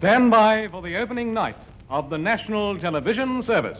Stand by for the opening night of the National Television Service.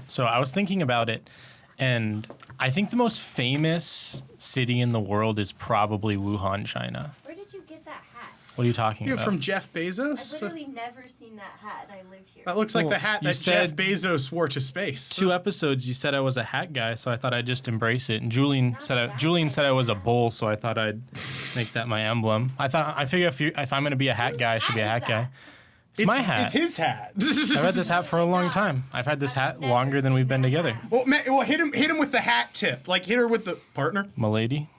So I was thinking about it, and I think the most famous city in the world is probably Wuhan, China. Where did you get that hat? What are you talking about? From Jeff Bezos? I've literally never seen that hat, and I live here. That looks like the hat you that Jeff said Bezos wore to space. 2 episodes you said I was a hat guy, so I thought I'd just embrace it. And Julian said I was a bull, so I thought I'd make that my emblem. I figure if I'm gonna be a hat guy, I should be a hat guy. It's my hat. It's his hat. I've had this hat for a long time. I've had this hat longer than we've been together. Well, hit him with the hat tip. Like, hit her with the partner. Milady.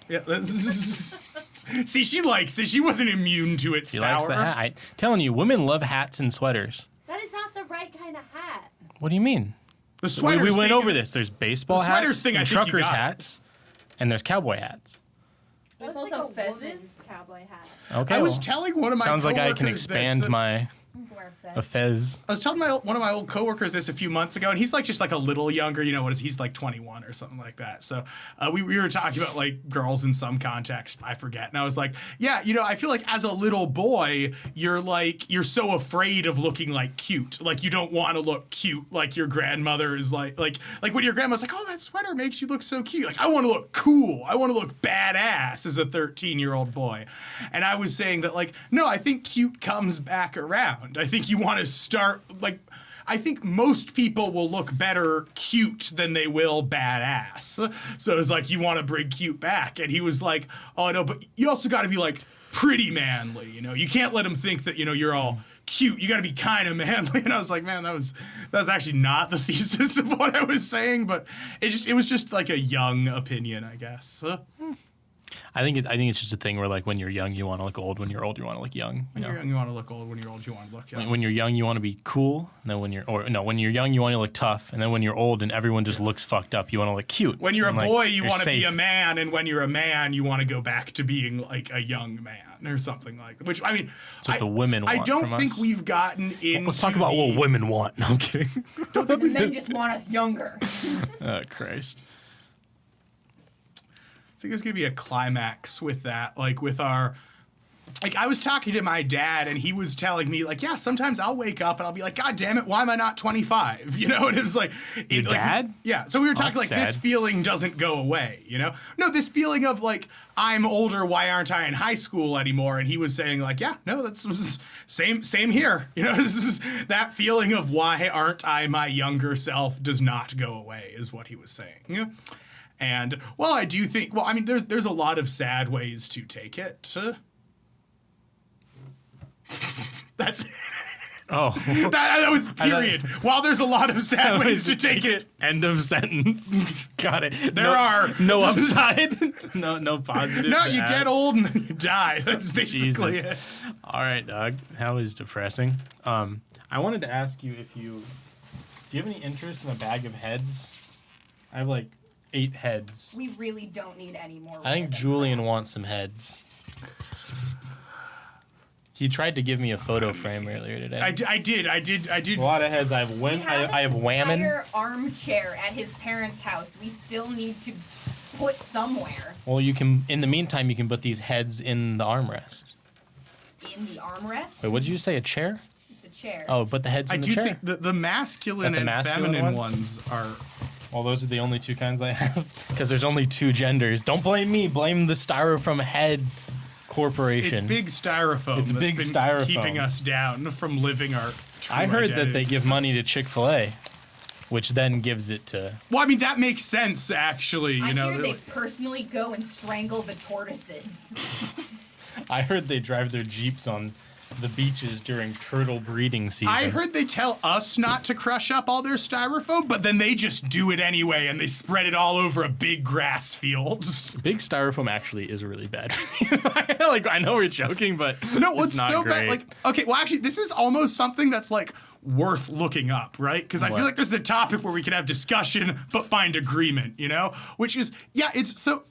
Yeah. See, she likes it. She wasn't immune to its She power. likes the hat. I'm telling you, women love hats and sweaters. That is not the right kind of hat. What do you mean? The sweaters we went thing over is- this. There's baseball The sweaters hats, thing, I and think you truckers got it. hats, and there's cowboy hats. There's Looks also like a fezzes. woman's cowboy hat. Okay. I was well, telling one of my sounds like I can coworkers expand this. my Wear a fez. I was telling one of my old coworkers this a few months ago, and he's like just like a little younger. You know, he's like 21 or something like that. So we were talking about like girls in some context, I forget, and I was like, yeah, you know, I feel like as a little boy, you're so afraid of looking like cute, like you don't want to look cute, like your grandmother is like when your grandma's like, oh, that sweater makes you look so cute. Like I want to look cool, I want to look badass as a 13-year-old boy, and I was saying that like no, I think cute comes back around. I think you want to start like I think most people will look better cute than they will badass. So it's like you want to bring cute back. And he was like, oh no, but you also got to be like pretty manly, you know. You can't let them think that, you know, you're all cute. You got to be kind of manly. And I was like, man, that was actually not the thesis of what I was saying, but it was just like a young opinion, I guess. I think it's just a thing where like when you're young you want to look old, when you're old you want to look young. When you're young, you want to look old. When you're old, you want to look young. When you're young you want to be cool, and then when you're young you want to look tough, and then when you're old and everyone just looks fucked up, you want to look cute. When you're a like, boy, you you're want to be safe. a man, and when you're a man, you want to go back to being like a young man or something like that. Which I mean, That's what the women want I don't from think us. we've gotten into. Let's talk about what women want. No, I'm kidding. The men just want us younger. Oh Christ. I think there's gonna be a climax with that, like with our. Like I was talking to my dad, and he was telling me, like, yeah, sometimes I'll wake up and I'll be like, God damn it, why am I not 25? You know, and it was like, Your dad? Yeah. So we were talking that's like this sad. feeling doesn't go away. You know, no, this feeling of like I'm older, why aren't I in high school anymore? And he was saying like, yeah, no, that's same here. You know, this is that feeling of why aren't I my younger self does not go away, is what he was saying. Yeah. And well, I do think. Well, I mean, there's a lot of sad ways to take it. That's Oh. that was period. While there's a lot of sad ways to take it. End of sentence. Got it. There are no upside. no positive. No, to you add. get old and then you die. That's basically Jesus. it. All right, Doug. That was depressing. I wanted to ask you do you have any interest in a bag of heads? I have like 8 heads. We really don't need any more. I think women. Julian wants some heads. He tried to give me a photo frame earlier today. I did. A lot of heads. I have We have I have an whammon. entire armchair at his parents' house. We still need to put somewhere Well, you can. In the meantime, you can put these heads in the armrest. in the armrest. Wait, what did you say? A chair? It's a chair. Oh, put the heads I in the do chair. think the masculine But the and masculine feminine one? ones are. Well, those are the only 2 kinds I have. Because there's only 2 genders. Don't blame me. Blame the Styrofoam Head Corporation. It's big styrofoam. It's that's big been styrofoam. keeping us down from living our true I heard that they identities. give money to Chick-fil-A, which then gives it to. Well, I mean that makes sense actually. You I know, hear they're they like- personally go and strangle the tortoises. I heard they drive their Jeeps on the beaches during turtle breeding season. I heard they tell us not to crush up all their styrofoam, but then they just do it anyway, and they spread it all over a big grass field. Big Styrofoam actually is really bad. Like, I know we're joking, but No, it's what's not so great. bad? Like, okay, well, actually, this is almost something that's like worth looking up, right? Because I What? feel like this is a topic where we can have discussion but find agreement, you know? Which is, yeah, it's so.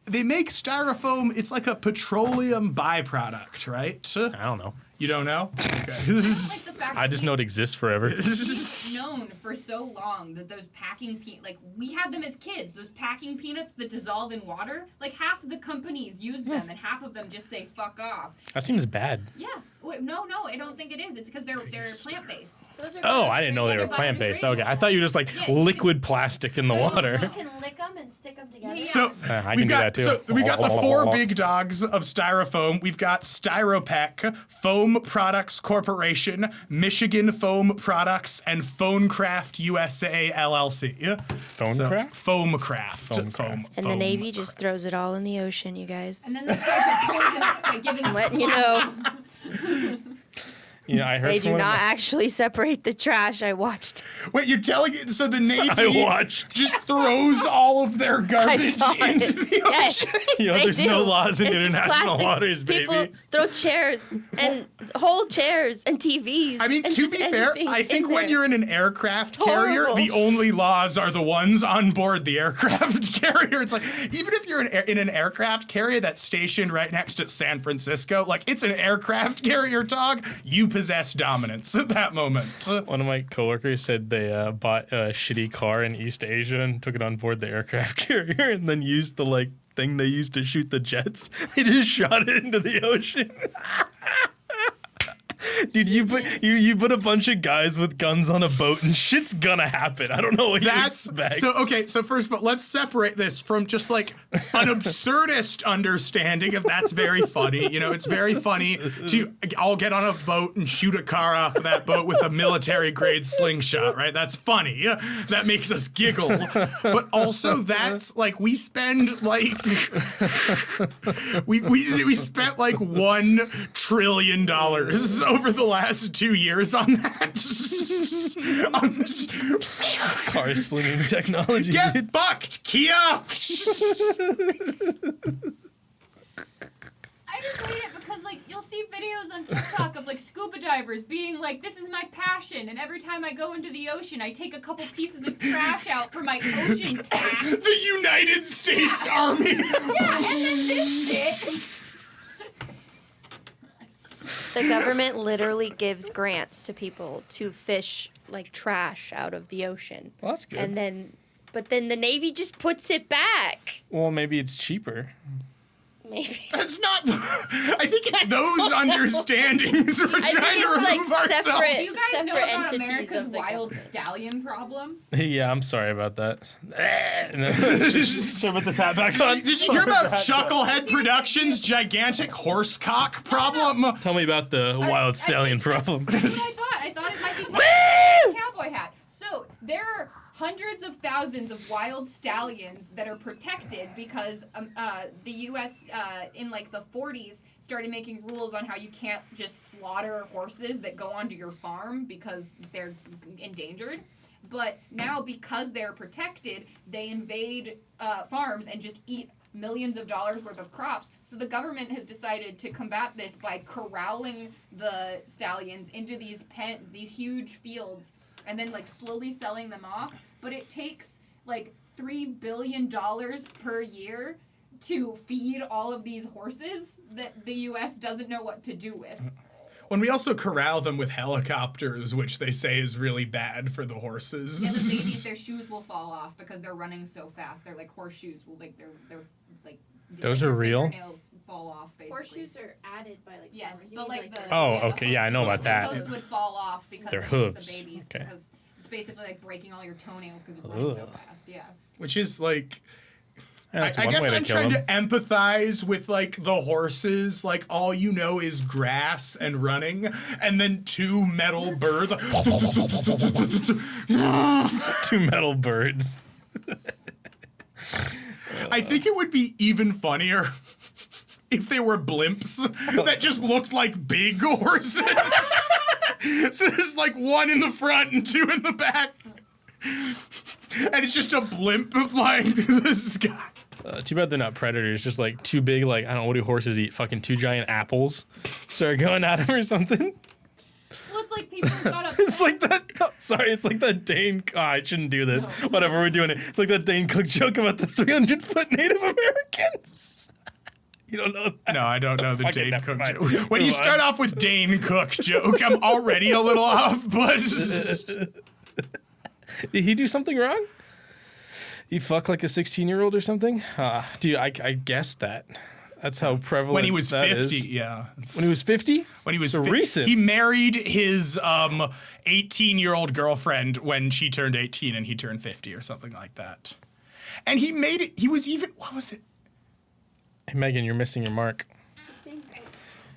they make styrofoam. It's like a petroleum byproduct, right? I don't know. You don't know? Okay. Like the fact I that just know it exists forever. we've known for so long that those packing like we had them as kids. Those packing peanuts that dissolve in water. Like half of the companies use them, and half of them just say "fuck off." That seems bad. Yeah. Wait, no, I don't think it is. It's because they're plant based. Those are Oh, I didn't know they were plant-based. Okay, I thought you were just like liquid plastic in the water. You can lick them and stick them together. Yeah. So I we've can do got that too. so we got the 4 big dogs of styrofoam. We've got Styropec, Foam Products Corporation, Michigan Foam Products, and Phonecraft USA LLC. Phonecraft? Foamcraft. Foamcraft. And the Navy just throws it all in the ocean, you guys. And then they try to poison us by giving us Letting you know, You know, I heard they from do one of not my- actually separate the trash. I watched. Wait, you're telling it? So the Navy I watched. just throws all of their I garbage saw into it. the Yes, ocean? You know, they there's do. no laws in It's just international plastic. waters, baby. People throw chairs and whole chairs and TVs. I mean, and to just be fair, anything I think in when there. you're in an aircraft carrier, Horrible. the only laws are the ones on board the aircraft carrier. It's like, even if you're in an aircraft carrier that's stationed right next to San Francisco, like, it's an aircraft carrier, dog, you possess dominance at that moment. One of my coworkers said they bought a shitty car in East Asia and took it on board the aircraft carrier and then used the like thing they used to shoot the jets. They just shot it into the ocean. Dude, you put a bunch of guys with guns on a boat and shit's gonna happen. I don't know what you expect. So okay, so first of all, let's separate this from just like an absurdist understanding of that's very funny. You know, it's very funny to all get on a boat and shoot a car off of that boat with a military grade slingshot, right? That's funny. That makes us giggle. But also that's like we spend like we spent like $1 trillion over the last 2 years on that. On this. Car slinging technology. Get dude. fucked, Kia! I just hate it because like you'll see videos on TikTok of like scuba divers being like, "This is my passion," and every time I go into the ocean, I take a couple pieces of trash out for my ocean tax. The United States Army. Yeah, and then this shit. The government literally gives grants to people to fish like trash out of the ocean. Well, that's good. But then the Navy just puts it back. Well, maybe it's cheaper. Maybe. That's not. I think it's those understandings we're trying to it's, remove like, ourselves. separate- Do you guys know Separate about entities America's of the wild government. stallion problem? Yeah, I'm sorry about that. So put the hat back on. Did you hear about Chucklehead Productions' gigantic horse cock problem? Tell me about the wild stallion problem. That's what I thought it might be a cowboy hat. So there are hundreds of thousands of wild stallions that are protected because the U.S. In like the 40s started making rules on how you can't just slaughter horses that go onto your farm because they're endangered. But now because they're protected, they invade farms and just eat millions of dollars worth of crops. So the government has decided to combat this by corralling the stallions into these huge fields and then like slowly selling them off. But it takes like $3 billion per year to feed all of these horses that the U.S. doesn't know what to do with. When we also corral them with helicopters, which they say is really bad for the horses. Yeah, the babies, their shoes will fall off because they're running so fast. They're like horseshoes. Will like they're like. Those like are their real? fingernails fall off basically. Horseshoes are added by like Yes, farmers. You but need, like the. Oh, the okay, yeah, I know about hooves- that. The hooves would fall off because They're of hooves, the babies okay. because it's basically like breaking all your toenails because you're running so Ugh. fast. Yeah. Which is like. That's I one guess way to I'm kill trying them. to empathize with like the horses. Like all you know is grass and running, and then 2 metal birds. 2 metal birds. I think it would be even funnier if they were blimps that just looked like big horses. So there's like 1 in the front and 2 in the back. And it's just a blimp flying through the sky. Too bad they're not predators. Just like 2 big, like, I don't know, what do horses eat? Fucking 2 giant apples. Start going at them or something. Well, it's like people got upset. It's like that. Oh, sorry, it's like that Dane. Oh, I shouldn't do this. Whatever, we're doing it. It's like that Dane Cook joke about the 300-foot Native Americans. You don't know that? No, I don't know the Fucking Dane never Cook mind. joke. When you Move on. start off with Dane Cook joke, I'm already a little off, but Did he do something wrong? He fucked like a 16-year-old or something? Dude, I guessed that. That's how prevalent when he was that 50, is. yeah. When he was 50? When he was So recent. He married his 18-year-old girlfriend when she turned 18 and he turned 50 or something like that. And he made it, he was even, what was it? Hey, Megan, you're missing your mark.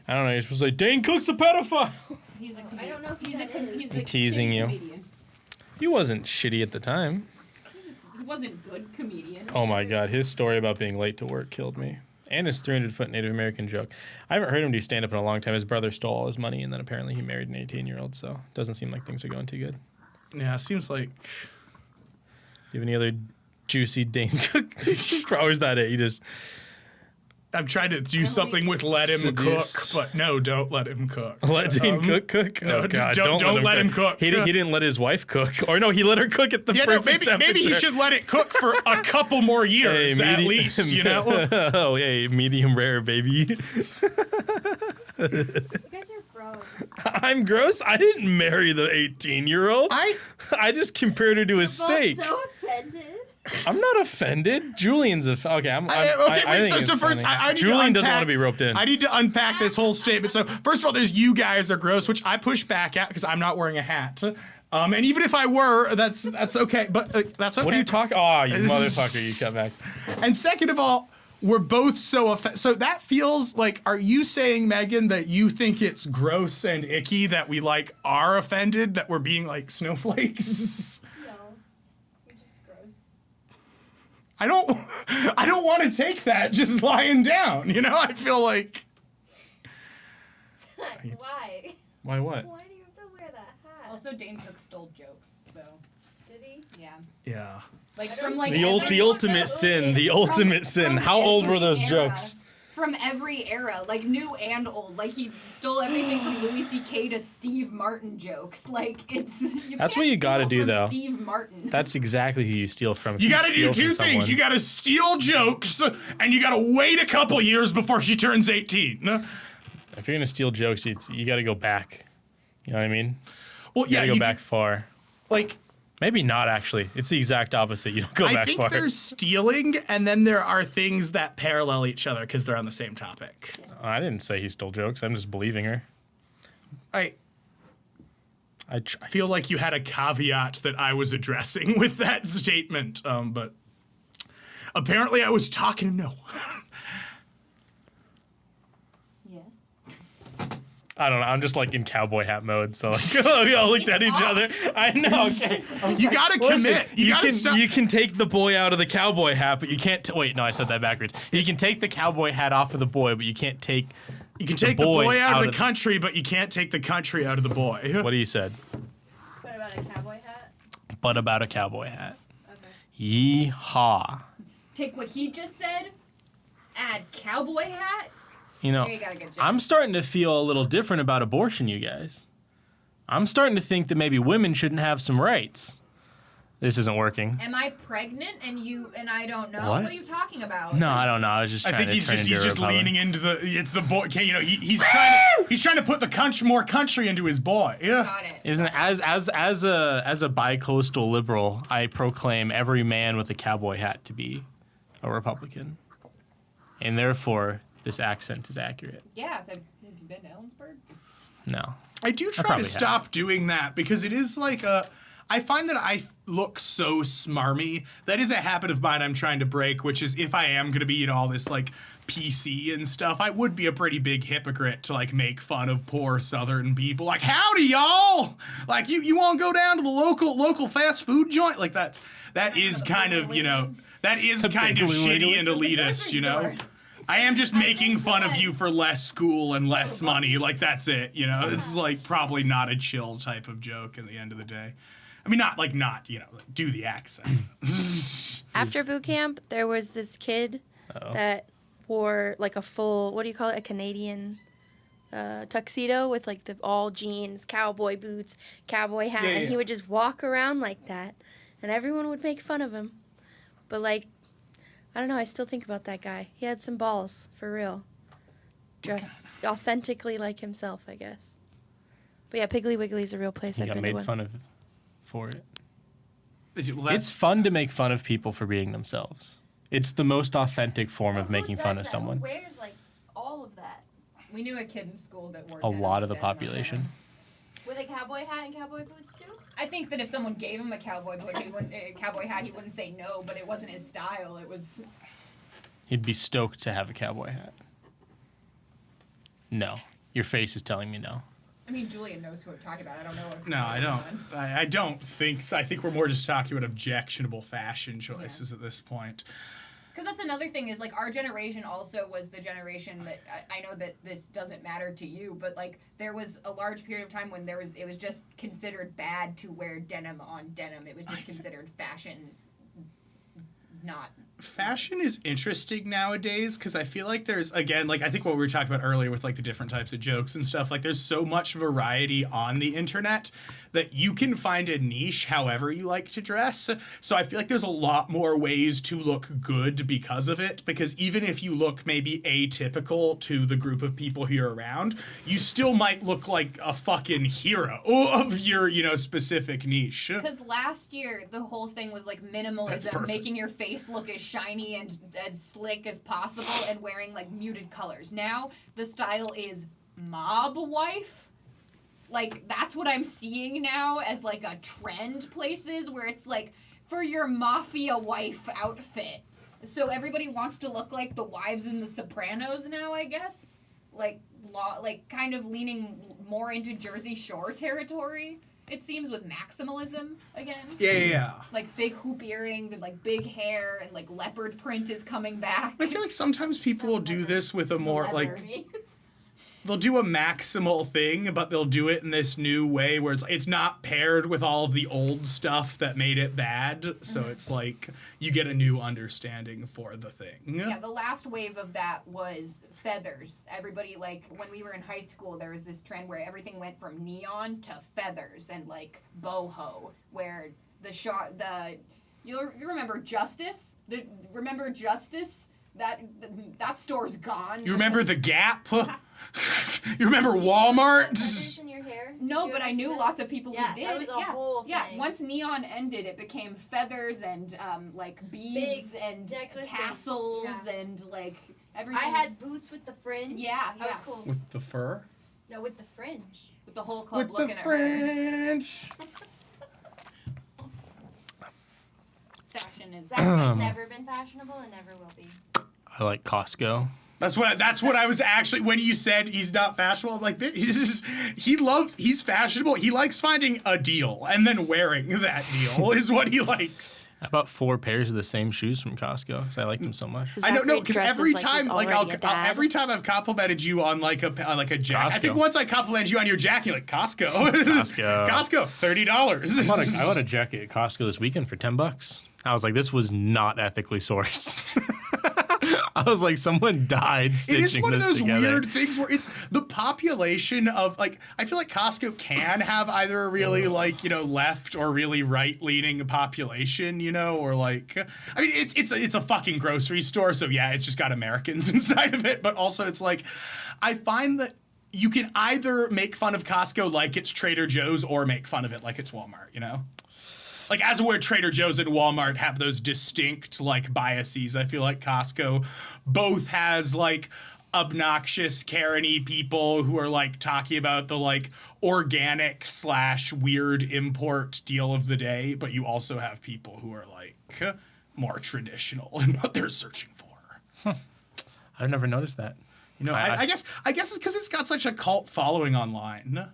I don't know. You're supposed to say, Dane Cook's a pedophile. He's a comedian. I don't know if He's a com- he's I'm a teasing shitty you. comedian. He wasn't shitty at the time. He wasn't good comedian. Oh my god, his story about being late to work killed me. And his 300-foot Native American joke. I haven't heard him do stand-up in a long time. His brother stole all his money, and then apparently he married an 18-year-old, so it doesn't seem like things are going too good. Yeah, it seems like... You have any other juicy Dane Cook? For always that it. You just... I'm trying to do something with let him Seduce. cook, but no, don't let him cook. Let Dane cook? no, Oh god, don't let him cook. He didn't let his wife cook. Or no, he let her cook at the Yeah, no, perfect maybe he temperature. should let it cook for a couple more years at medi- least, you know? Oh, hey, medium rare, baby. You guys are gross. I'm gross. I didn't marry the 18-year-old. I just compared her to a steak. So offended. I'm not offended. Julian's okay. I think so it's first, funny. I need Julian to doesn't want unpack- to be roped in. I need to unpack this whole statement. So first of all, there's you guys are gross, which I push back at because I'm not wearing a hat. And even if I were, that's okay. But that's okay. What are you talking? Oh, you motherfucker! You come back. And second of all, we're both so offended. So that feels like, are you saying, Megan, that you think it's gross and icky that we like are offended that we're being like snowflakes? No. You're just gross. I don't want to take that just lying down. You know, I feel like. Why? Why what? Why do you have to wear that hat? Also, Dane Cook stole jokes, so Did he? yeah. Yeah. Like from like The every- ultimate sin. The ultimate sin. from How old were every those era. jokes? From every era, like new and old. Like he stole everything from Louis C.K. to Steve Martin jokes. Like it's. That's can't what you gotta steal do, from though. Steve Martin. That's exactly who you steal from. If You gotta do steal two from things. someone- You gotta steal jokes, and you gotta wait a couple years before she turns 18. If you're gonna steal jokes, you gotta go back. You know what I mean? Well, You yeah, gotta go you back far. like. Maybe not actually. It's the exact opposite. You don't go I back think far. there's stealing, and then there are things that parallel each other because they're on the same topic. I didn't say he stole jokes. I'm just believing her. I feel like you had a caveat that I was addressing with that statement, but apparently I was talking no. Yes. I don't know. I'm just like in cowboy hat mode. So like, we all looked at each other. I know. Okay. You gotta Listen, commit. You gotta can stop. you can take the boy out of the cowboy hat, but you can't. Wait, no, I said that backwards. You can take the cowboy hat off of the boy, but you can't take. You can take the boy boy out out of of- the country, but you can't take the country out of the boy. What he said. What about a cowboy hat? But about a cowboy hat. Okay. Yeehaw. Take what he just said. Add cowboy hat. You know, There you got a good job. I'm starting to feel a little different about abortion, you guys. I'm starting to think that maybe women shouldn't have some rights. This isn't working. Am I pregnant and I don't know? What? What are you talking about? No, I don't know. I was just I trying think to he's turn just into a Republican. leaning into the. It's the boy. Okay, you know, he's trying to put the country more country into his boy. Yeah. Got it. Isn't as a bi-coastal liberal, I proclaim every man with a cowboy hat to be a Republican, and therefore this accent is accurate. Yeah. Have you been to Ellensburg? No, I do try to probably stop doing that because it is like I find that I look so smarmy. That is a habit of mine I'm trying to break, which is if I am going to be, you know, all this like PC and stuff, I would be a pretty big hypocrite to like make fun of poor Southern people. Like, howdy, y'all! Like, you want to go down to the local fast food joint? Like, that is kind of, you know, that is kind of shitty and elitist, you know? I am just making fun of you for less school and less money. Like, that's it, you know? This is, like, probably not a chill type of joke at the end of the day. I mean, not, you know, like, do the accent. After boot camp, there was this kid that wore like a full, what do you call it, a Canadian tuxedo with like the all jeans, cowboy boots, cowboy hat, Yeah, and yeah. he would just walk around like that, and everyone would make fun of him. But like, I don't know. I still think about that guy. He had some balls for real. Dress authentically like himself, I guess. But yeah, Piggly Wiggly's a real place. He I've got been to made one. fun of for it. Well, It's fun to make fun of people for being themselves. It's the most authentic form of making fun of someone. Who wears like all of that? We knew a kid in school that wore A denim, lot of the denim on population. denim. With a cowboy hat and cowboy boots too? I think that if someone gave him a cowboy boot, cowboy hat, he wouldn't say no, but it wasn't his style. It was. He'd be stoked to have a cowboy hat. No. Your face is telling me no. I mean, Julian knows who I'm talking about. I don't know. If No, I don't. I don't think so. I think we're more just talking about objectionable fashion choices at this point. Because that's another thing is like our generation also was the generation that I know that this doesn't matter to you, but like there was a large period of time when it was just considered bad to wear denim on denim. It was just considered fashion, not. Fashion is interesting nowadays because I feel like there's, again, like I think what we were talking about earlier with like the different types of jokes and stuff, like there's so much variety on the internet that you can find a niche however you like to dress. So I feel like there's a lot more ways to look good because of it, because even if you look maybe atypical to the group of people who you're around, you still might look like a fucking hero of your, specific niche. Because last year the whole thing was like That's minimalism, perfect. making your face look as shiny and as slick as possible, and wearing like muted colors. Now the style is mob wife. Like that's what I'm seeing now as like a trend places where it's like for your mafia wife outfit. So everybody wants to look like the wives in The Sopranos now, I guess. Like kind of leaning more into Jersey Shore territory. It seems with maximalism again. Yeah. Like big hoop earrings and like big hair and like leopard print is coming back. I feel like sometimes people will do this with a more like Leather. they'll do a maximal thing, but they'll do it in this new way where it's not paired with all of the old stuff that made it bad. So it's like you get a new understanding for the thing. Yeah, the last wave of that was feathers. Everybody, like, when we were in high school, there was this trend where everything went from neon to feathers and, like, boho, where you remember Justice? Remember Justice? That store's gone. You remember the Gap? You remember Walmart? Feathers in your hair? No, You but I ever knew do that? lots of people Yeah, who did. that was a whole Yeah, thing. once neon ended, it became feathers and like beads Big and necklaces. tassels Yeah. and like everything. I had boots with the fringe. Yeah, That was yeah. cool. With the fur? No, with the fringe. with the whole club With the looking at her. French. Fashion is. Zack has never been fashionable and never will be. I like Costco. That's what I was actually, when you said he's not fashionable, I'm like, he's fashionable. He likes finding a deal and then wearing that deal is what he likes. I bought 4 pairs of the same shoes from Costco because I like them so much. I don't know, Zachary because dresses every like time, he's like already a dad. every time I've complimented you on like a jacket. I think Costco. once I complimented you on your jacket, you're like Costco, Costco. Costco, $30. I bought a jacket at Costco this weekend for $10. I was like, this was not ethically sourced. I was like, someone died stitching It is one of this those together. weird things where it's the population of like, I feel like Costco can have either a really like, left or really right leaning population, or like, I mean, it's a fucking grocery store. So yeah, it's just got Americans inside of it. But also it's like, I find that you can either make fun of Costco like it's Trader Joe's or make fun of it like it's Walmart, Like, as where Trader Joe's and Walmart have those distinct, like, biases, I feel like Costco both has, like, obnoxious Karen-y people who are, like, talking about the, like, organic / weird import deal of the day, but you also have people who are, like, more traditional in what they're searching for. I've never noticed that. I guess it's because it's got such a cult following online.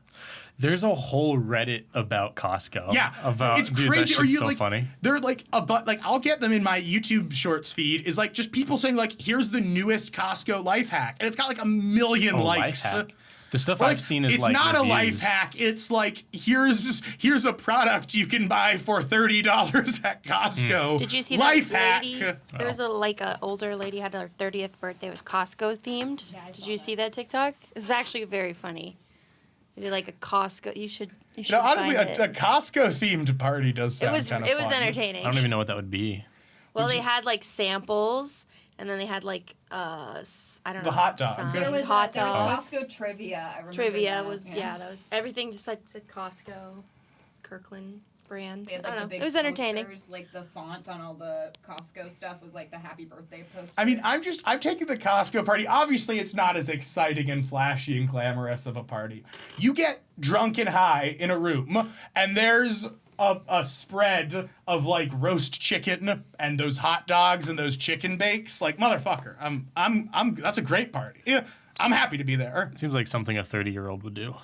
There's a whole Reddit about Costco. Yeah, about it's dude, crazy. That Or shit's you so like, funny. they're like I'll get them in my YouTube Shorts feed. Is like just people saying like, here's the newest Costco life hack, and it's got like 1 million likes. Life hack. The stuff Like, I've seen is it's like not a life reviews. hack. It's like here's a product you can buy for $30 at Costco. Did you see life that lady? hack? There was a older lady had her 30th birthday. It was Costco themed. Yeah, I Did saw you that. see that TikTok? It's actually very funny. They did like a Costco. You should. No, honestly, find a it. Costco themed party does It sound was kind of fun. entertaining. I don't even know what that would be. Well, they had like samples, and then they had like I don't know. The hot dog. signs, There was, hot there was dogs. Costco trivia. I remember Trivia that. was that was everything just said Costco, Kirkland brand. They had, I like, don't the know. big It was entertaining. posters, like the font on all the Costco stuff was like the happy birthday poster. I mean, I'm taking the Costco party. Obviously, it's not as exciting and flashy and glamorous of a party. You get drunk and high in a room, and there's a spread of like roast chicken and those hot dogs and those chicken bakes. Like, motherfucker, I'm that's a great party. Yeah, I'm happy to be there. It seems like something a 30-year-old would do.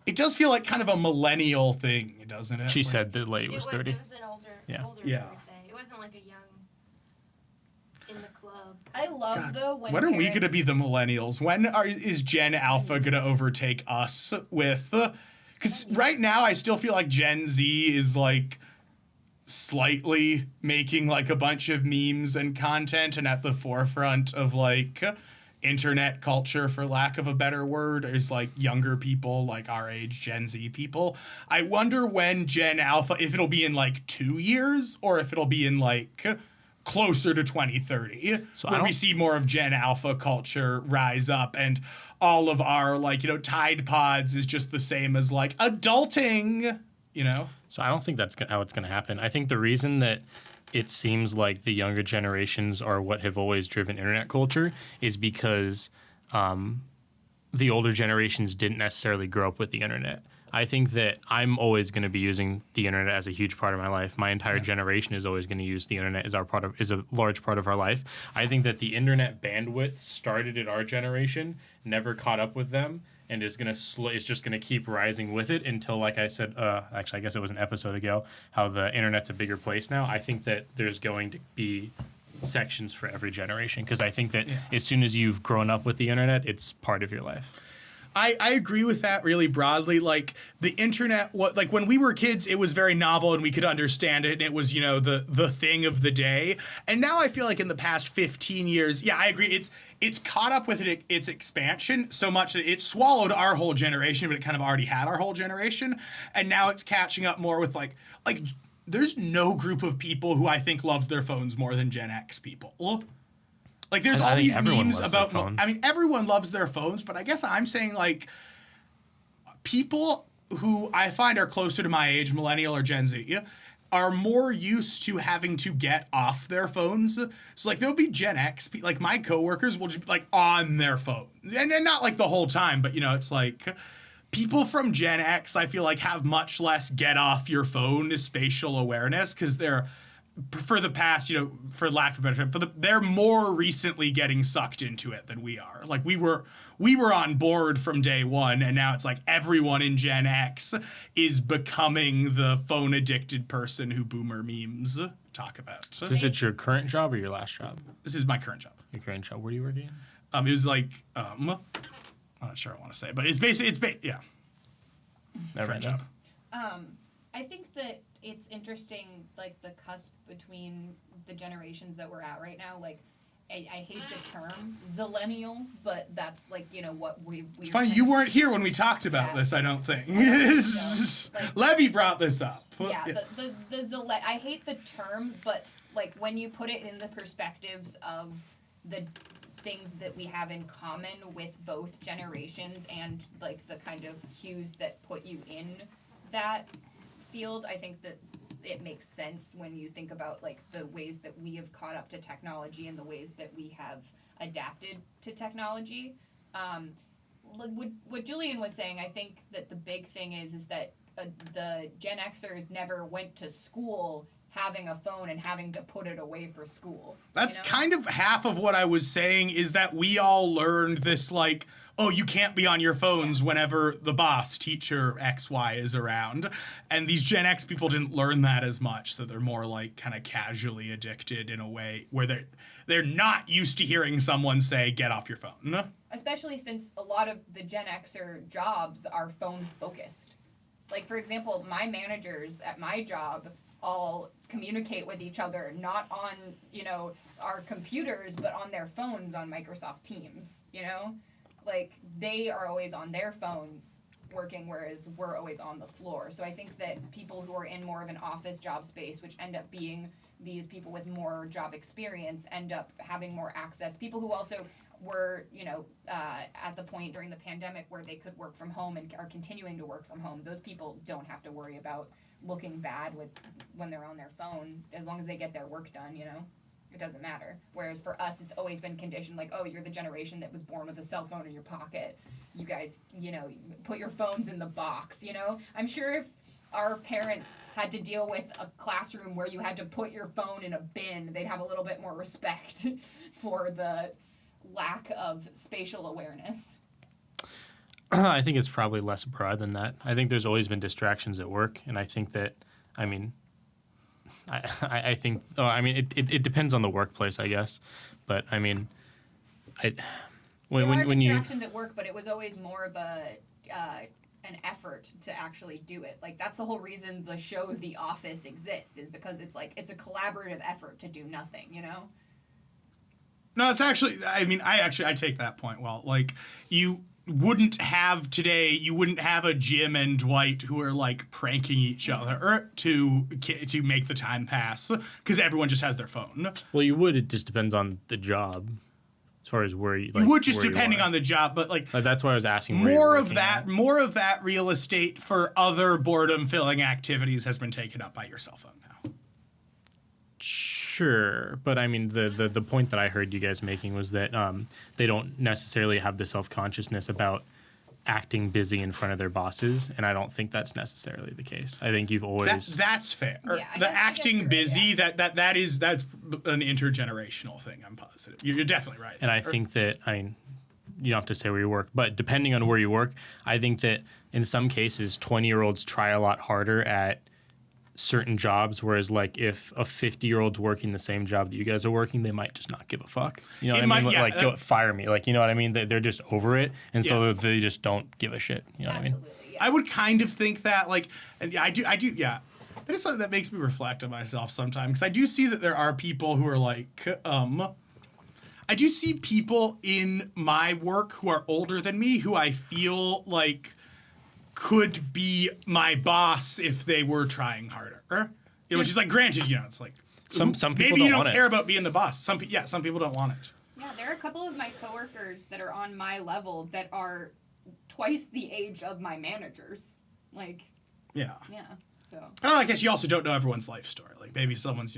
It does feel like kind of a millennial thing, doesn't it? She Like, said that lady was 30. It was an older Yeah. Yeah. birthday. It wasn't like a young in the club. I love though when when are we going to parents- be the millennials? When is Gen Alpha going to overtake us with? Because right now I still feel like Gen Z is like slightly making like a bunch of memes and content and at the forefront of like internet culture, for lack of a better word, is like younger people like our age, Gen Z people. I wonder when Gen Alpha, if it'll be in like 2 years or if it'll be in like closer to 2030, So where I we don't- see more of Gen Alpha culture rise up and all of our like, Tide Pods is just the same as like adulting, So I don't think that's how it's going to happen. I think the reason that it seems like the younger generations are what have always driven internet culture is because the older generations didn't necessarily grow up with the internet. I think that I'm always going to be using the internet as a huge part of my life. My entire generation is always going to use the internet as a large part of our life. I think that the internet bandwidth started at our generation, never caught up with them, and is just gonna keep rising with it until, like I said, actually I guess it was an episode ago, how the internet's a bigger place now. I think that there's going to be sections for every generation because I think that as soon as you've grown up with the internet, it's part of your life. I agree with that really broadly. Like the internet, like when we were kids, it was very novel and we could understand it. And it was, the thing of the day. And now I feel like in the past 15 years, yeah, I agree. It's caught up with its expansion so much that it swallowed our whole generation, but it kind of already had our whole generation. And now it's catching up more with like there's no group of people who I think loves their phones more than Gen X people. Like there's I all think these everyone memes loves their about. phones. I mean, everyone loves their phones, but I guess I'm saying like people who I find are closer to my age, millennial or Gen Z, are more used to having to get off their phones. So like there'll be Gen X, like my coworkers will just be like on their phone, and not like the whole time, but it's like. People from Gen X, I feel like, have much less get off your phone spatial awareness because they're, for the past, for lack of a better term, they're more recently getting sucked into it than we are. Like we were on board from day one, and now it's like everyone in Gen X is becoming the phone addicted person who boomer memes talk about. Is it your current job or your last job? This is my current job. Your current job. Where do you work again? It was like, I'm not sure I want to say, but it's basically, yeah. Never Current mind. job. I think that it's interesting, like the cusp between the generations that we're at right now. Like, I hate the term zillennial, but that's like what we. It's funny, you weren't here when we talked about Yeah. this, I don't think. Like- Levy brought this up. Yeah, the I hate the term, but like when you put it in the perspectives of the things that we have in common with both generations and like the kind of cues that put you in that field, I think that it makes sense when you think about like the ways that we have caught up to technology and the ways that we have adapted to technology. What Julian was saying, I think that the big thing is that the Gen Xers never went to school having a phone and having to put it away for school. That's kind of half of what I was saying, is that we all learned this like oh, you can't be on your phones whenever the boss, teacher XY is around. And these Gen X people didn't learn that as much, so they're more like kind of casually addicted in a way where they're not used to hearing someone say, get off your phone. Especially since a lot of the Gen Xer jobs are phone focused. Like, for example, my managers at my job all communicate with each other, not on, our computers, but on their phones on Microsoft Teams, Like, they are always on their phones working, whereas we're always on the floor. So I think that people who are in more of an office job space, which end up being these people with more job experience, end up having more access. People who also were, at the point during the pandemic where they could work from home and are continuing to work from home, those people don't have to worry about looking bad when they're on their phone, as long as they get their work done, It doesn't matter. Whereas for us, it's always been conditioned like, oh, you're the generation that was born with a cell phone in your pocket. You guys, put your phones in the box, I'm sure if our parents had to deal with a classroom where you had to put your phone in a bin, they'd have a little bit more respect for the lack of spatial awareness. I think it's probably less broad than that. I think there's always been distractions at work, and I think that, I think, it depends on the workplace, I guess. But I mean, There are distractions at work, but it was always more of an effort to actually do it. Like, that's the whole reason the show The Office exists, is because it's a collaborative effort to do nothing, No, it's actually, I take that point well. Like, you wouldn't have a Jim and Dwight who are like pranking each other to make the time pass, because everyone just has their phone. Well, you would. It just depends on the job, as far as where you. You would just depending on the job, but like that's why I was asking. More of that real estate for other boredom filling activities has been taken up by your cell phone now. Sure, but I mean the point that I heard you guys making was that they don't necessarily have the self-consciousness about acting busy in front of their bosses, and I don't think that's necessarily the case. I think you've always that's fair. Yeah, the acting busy, that's an intergenerational thing. I'm positive. You're definitely right. And I think that you don't have to say where you work, but depending on where you work, I think that in some cases 20-year-olds try a lot harder at certain jobs, whereas like if a 50-year-old's working the same job that you guys are working, they might just not give a fuck. You know what I mean? Yeah, like, go fire me. Like, you know what I mean? They're just over it, and so Yeah. they just don't give a shit. You know what I mean? Absolutely, yeah. I would kind of think that, like, and I do, yeah. That is something that makes me reflect on myself sometimes, because I do see that there are people who are like, I do see people in my work who are older than me who I feel like could be my boss if they were trying harder. Which is like, granted, it's like Some people maybe you don't want care about being the boss. Some people don't want it. Yeah, there are a couple of my coworkers that are on my level that are twice the age of my managers. Like, Yeah. so. I guess you also don't know everyone's life story. Like, maybe someone's,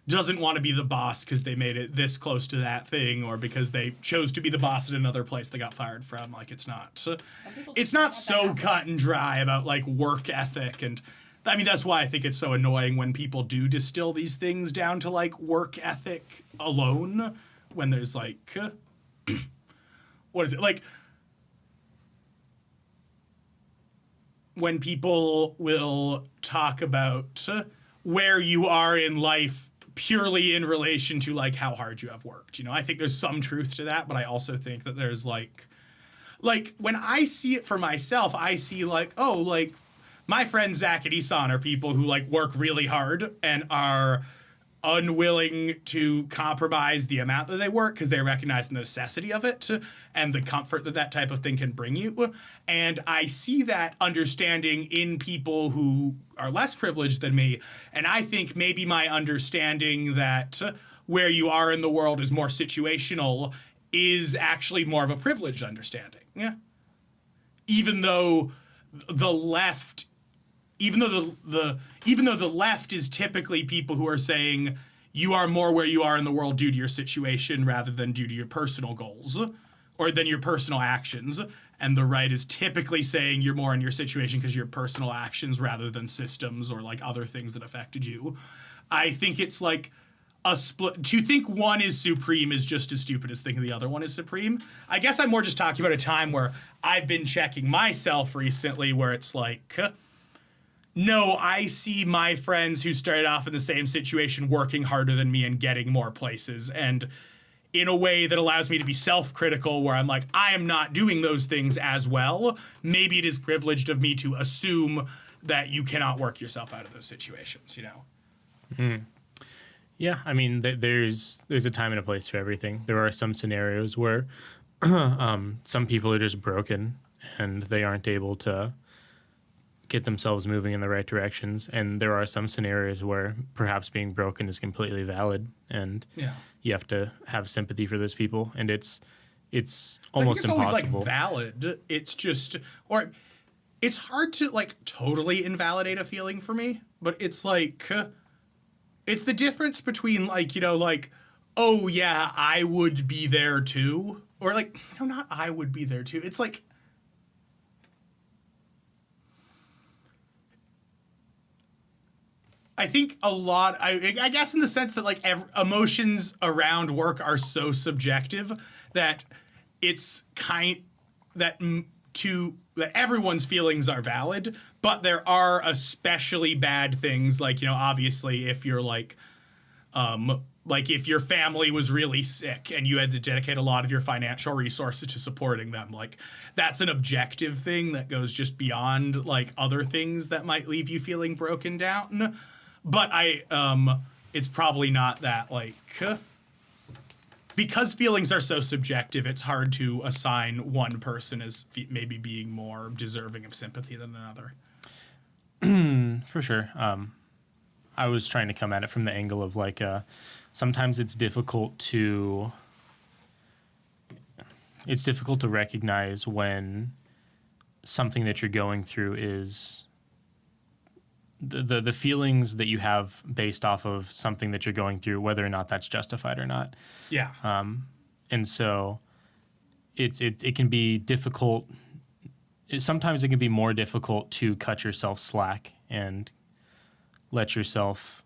doesn't want to be the boss because they made it this close to that thing, or because they chose to be the boss at another place they got fired from. Like, it's not so cut and dry about like work ethic. And I mean, that's why I think it's so annoying when people do distill these things down to like work ethic alone, when there's like what is it, like when people will talk about where you are in life purely in relation to like how hard you have worked. I think there's some truth to that, but I also think that there's like when I see it for myself, I see like, oh, like my friends Zack and Isan are people who like work really hard and are unwilling to compromise the amount that they work because they recognize the necessity of it and the comfort that type of thing can bring you. And I see that understanding in people who are less privileged than me. And I think maybe my understanding that where you are in the world is more situational is actually more of a privileged understanding. Yeah. Even though the left is typically people who are saying you are more where you are in the world due to your situation rather than due to your personal goals or than your personal actions, and the right is typically saying you're more in your situation because of your personal actions rather than systems or like other things that affected you. I think it's like a split. To think one is supreme is just as stupid as thinking the other one is supreme. I guess I'm more just talking about a time where I've been checking myself recently where it's like, no, I see my friends who started off in the same situation working harder than me and getting more places. And in a way that allows me to be self-critical where I'm like, I am not doing those things as well. Maybe it is privileged of me to assume that you cannot work yourself out of those situations, you know? Yeah, I mean, there's a time and a place for everything. There are some scenarios where some people are just broken and they aren't able to get themselves moving in the right directions. And there are some scenarios where perhaps being broken is completely valid, and you have to have sympathy for those people. And it's almost impossible. Always like valid. It's just, or it's hard to like totally invalidate a feeling for me, but it's like. It's the difference between like, you know, like, oh yeah, I would be there too. Or like, no, not I would be there too. It's like, I think a lot, I guess in the sense that like emotions around work are so subjective that it's that everyone's feelings are valid, but there are especially bad things like, you know, obviously if you're like if your family was really sick and you had to dedicate a lot of your financial resources to supporting them, like that's an objective thing that goes just beyond like other things that might leave you feeling broken down. But it's probably not that like, because feelings are so subjective, it's hard to assign one person as maybe being more deserving of sympathy than another. For sure. I was trying to come at it from the angle of like, sometimes it's difficult to recognize when something that you're going through is the feelings that you have based off of something that you're going through, whether or not that's justified or not. Yeah. And so it can be difficult. Sometimes it can be more difficult to cut yourself slack and let yourself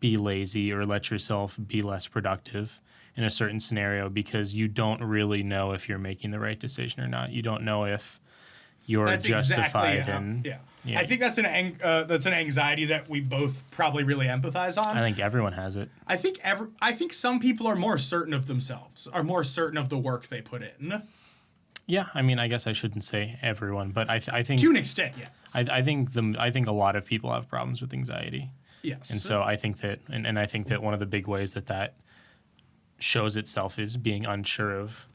be lazy or let yourself be less productive in a certain scenario because you don't really know if you're making the right decision or not. You don't know if you're justified. Yeah. I think that's an anxiety that we both probably really empathize on. I think everyone has it. I think some people are more certain of themselves, are more certain of the work they put in. Yeah, I mean, I guess I shouldn't say everyone, but I think to an extent, yes. I think a lot of people have problems with anxiety. Yes. And so I think that, and I think that one of the big ways that shows itself is being unsure of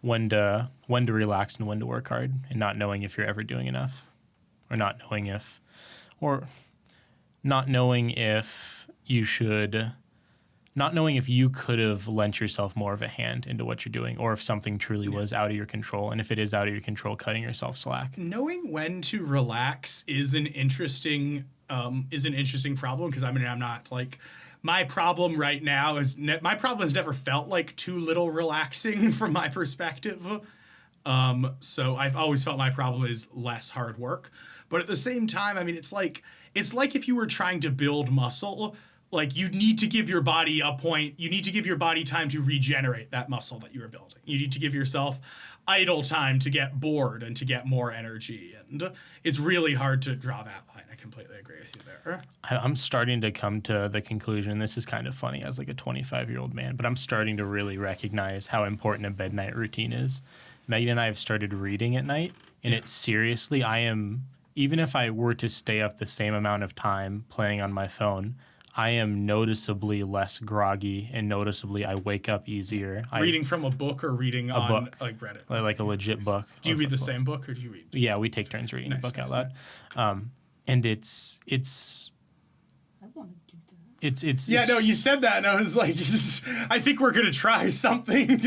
when to relax and when to work hard, and not knowing if you're ever doing enough, or not knowing if you should. Not knowing if you could have lent yourself more of a hand into what you're doing, or if something truly was out of your control, and if it is out of your control, cutting yourself slack. Knowing when to relax is an interesting problem, because I mean, I'm not like, my problem right now is my problem has never felt like too little relaxing from my perspective. So I've always felt my problem is less hard work, but at the same time, I mean, it's like if you were trying to build muscle. Like you need to give your body you need to give your body time to regenerate that muscle that you are building. You need to give yourself idle time to get bored and to get more energy. And it's really hard to draw that line. I completely agree with you there. I'm starting to come to the conclusion, this is kind of funny as like a 25-year-old man, but I'm starting to really recognize how important a bed night routine is. Megan and I have started reading at night, and it's seriously, even if I were to stay up the same amount of time playing on my phone, I am noticeably less groggy, and noticeably I wake up easier. Reading from a book or reading on book. Like Reddit? Like a legit book. Do you read the same book or do you read? Yeah, we take turns reading the book out loud. And it's I want to do that. Yeah, no, you said that and I was like, I think we're going to try something.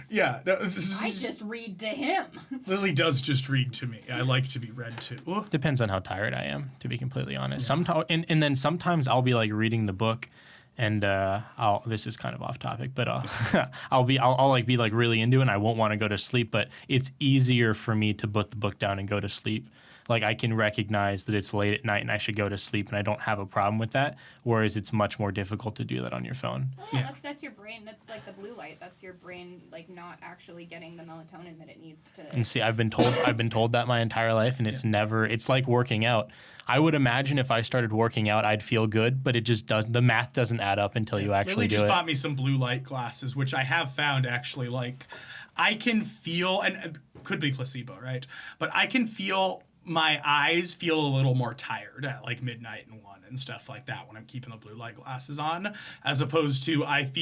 Yeah. No, I just read to him. Lily does just read to me. I like to be read to. Depends on how tired I am, to be completely honest. And then sometimes I'll be like reading the book, and this is kind of off topic, but I'll like be like really into it, and I won't want to go to sleep. But it's easier for me to put the book down and go to sleep like I can recognize that it's late at night and I should go to sleep, and I don't have a problem with that. Whereas it's much more difficult to do that on your phone. Well, yeah, that's your brain. That's like the blue light. That's your brain like not actually getting the melatonin that it needs to. And see, I've been told that my entire life, and it's never. It's like working out. I would imagine if I started working out, I'd feel good, but it just does. The math doesn't add up until you actually Lily do just it. bought me some blue light glasses, which I have found actually like I can feel, and it could be placebo, right? But I can feel my eyes feel a little more tired at like midnight and 1 and stuff like that when I'm keeping the blue light glasses on, as opposed to I've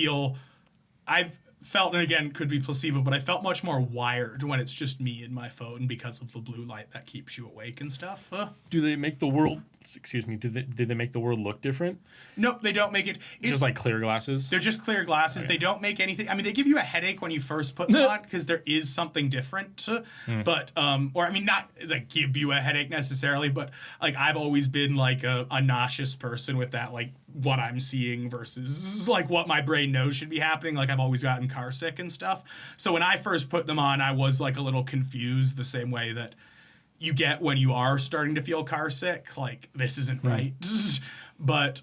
felt, and again, could be placebo, but I felt much more wired when it's just me and my phone because of the blue light that keeps you awake and stuff. Do they make the world? Excuse me. Did they make the world look different? Nope, they don't make it. It's just like clear glasses. They're just clear glasses. Okay. They don't make anything. I mean, they give you a headache when you first put them on because there is something different. But, or I mean, not like give you a headache necessarily, but like I've always been like a nauseous person with that, like what I'm seeing versus like what my brain knows should be happening. Like I've always gotten car sick and stuff. So when I first put them on, I was like a little confused the same way that you get when you are starting to feel car sick, like this isn't right. But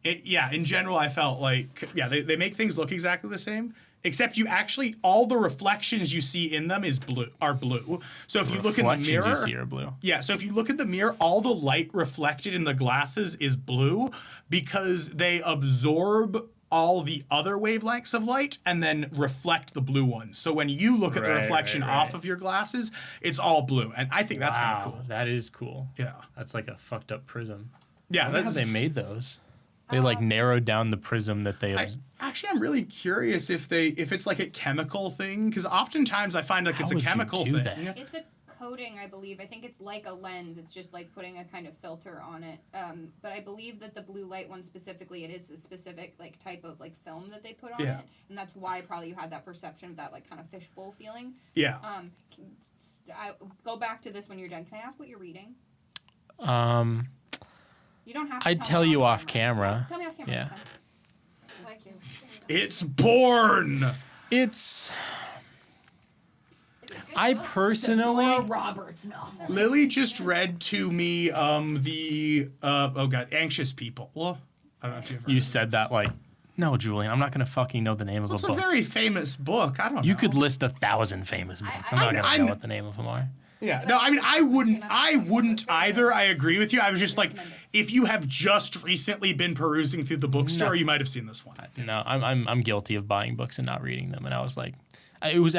in general, I felt like, they make things look exactly the same, except you actually, all the reflections you see in them are blue. So if you look in the mirror, you see are blue. Yeah, so if you look at the mirror, all the light reflected in the glasses is blue because they absorb all the other wavelengths of light and then reflect the blue ones. So when you look at the reflection off of your glasses, it's all blue. And I think that's kind of cool. That is cool. Yeah. That's like a fucked up prism. Yeah, I wonder how they made those. They like narrowed down the prism that they. I'm really curious if it's like a chemical thing, because oftentimes I find like it's a chemical thing. It's a coating, I believe. I think it's like a lens. It's just like putting a kind of filter on it. But I believe that the blue light one specifically, it is a specific like type of like film that they put on it, and that's why probably you had that perception of that like kind of fishbowl feeling. Yeah. I go back to this when you're done. Can I ask what you're reading? You don't have to. I'd tell you off camera. Tell me off camera. Yeah. Like you. It's porn. It's. I personally. Nora Roberts novel. Lily just read to me Anxious People. I don't know if you've ever You heard said of that like, no, Julian, I'm not gonna fucking know the name of It's a a book. very famous book. I don't know. You could list 1,000 famous books. I'm not gonna know what the name of them are. Yeah. No, I mean, I wouldn't either. I agree with you. I was just like, if you have just recently been perusing through the bookstore, you might have seen this one. No, I'm guilty of buying books and not reading them. And I was like, it was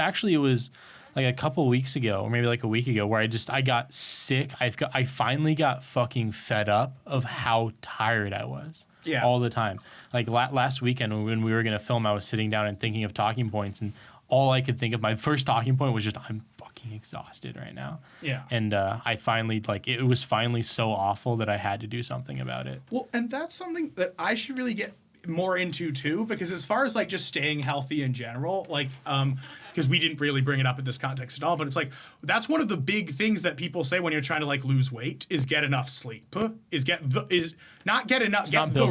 like a couple weeks ago, or maybe like a week ago, where I got sick. I finally got fucking fed up of how tired I was. Yeah. All the time. Like last weekend when we were gonna film, I was sitting down and thinking of talking points, and all I could think of, my first talking point was just, I'm fucking exhausted right now. Yeah. And I finally, like, it was finally so awful that I had to do something about it. Well, and that's something that I should really get more into too, because as far as like just staying healthy in general, like because we didn't really bring it up in this context at all, but it's like that's one of the big things that people say when you're trying to like lose weight is get enough sleep. Get the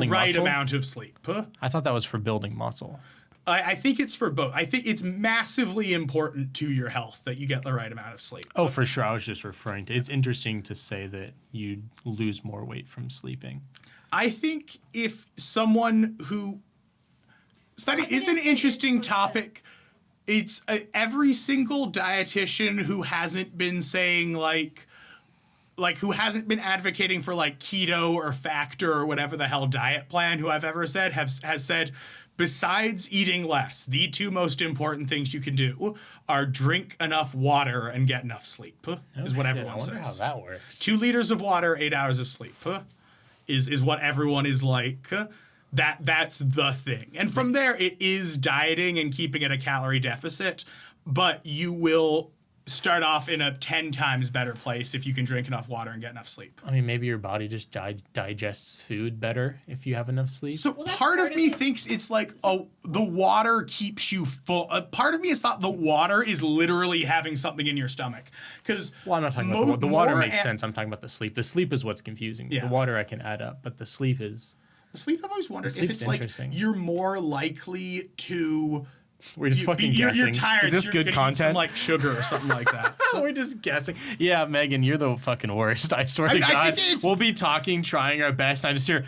right muscle? amount of sleep. I thought that was for building muscle. I think it's for both. I think it's massively important to your health that you get the right amount of sleep. Oh, for sure. I was just referring to, it's interesting to say that you lose more weight from sleeping. I think if someone who that is an interesting topic. It's every single dietitian who hasn't been saying like who hasn't been advocating for like keto or factor or whatever the hell diet plan who I've ever said has said, besides eating less, the two most important things you can do are drink enough water and get enough sleep. Is what everyone says. I wonder how that works. 2 liters of water, 8 hours of sleep. Is what everyone is like. That's the thing. And from there, it is dieting and keeping at a calorie deficit, but you will start off in a 10 times better place if you can drink enough water and get enough sleep. I mean, maybe your body just digests food better if you have enough sleep. So part of me thinks it's like, oh, the water keeps you full. Part of me has thought the water is literally having something in your stomach. Because I'm not talking about the water makes sense. I'm talking about the sleep. The sleep is what's confusing. Yeah. The water I can add up, but the sleep is... Sleep, I've always wondered if Sleep's it's like interesting. you're more likely to We're just fucking you're guessing. tired. Is this you're good gonna eat some, content? like sugar or something like that. We're just guessing. Yeah, Megan, you're the fucking worst. I swear to I God. think it's- We'll be talking, trying our best, and I just hear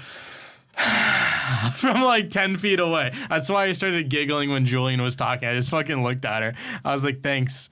from like 10 feet away. That's why I started giggling when Julian was talking. I just fucking looked at her. I was like, thanks.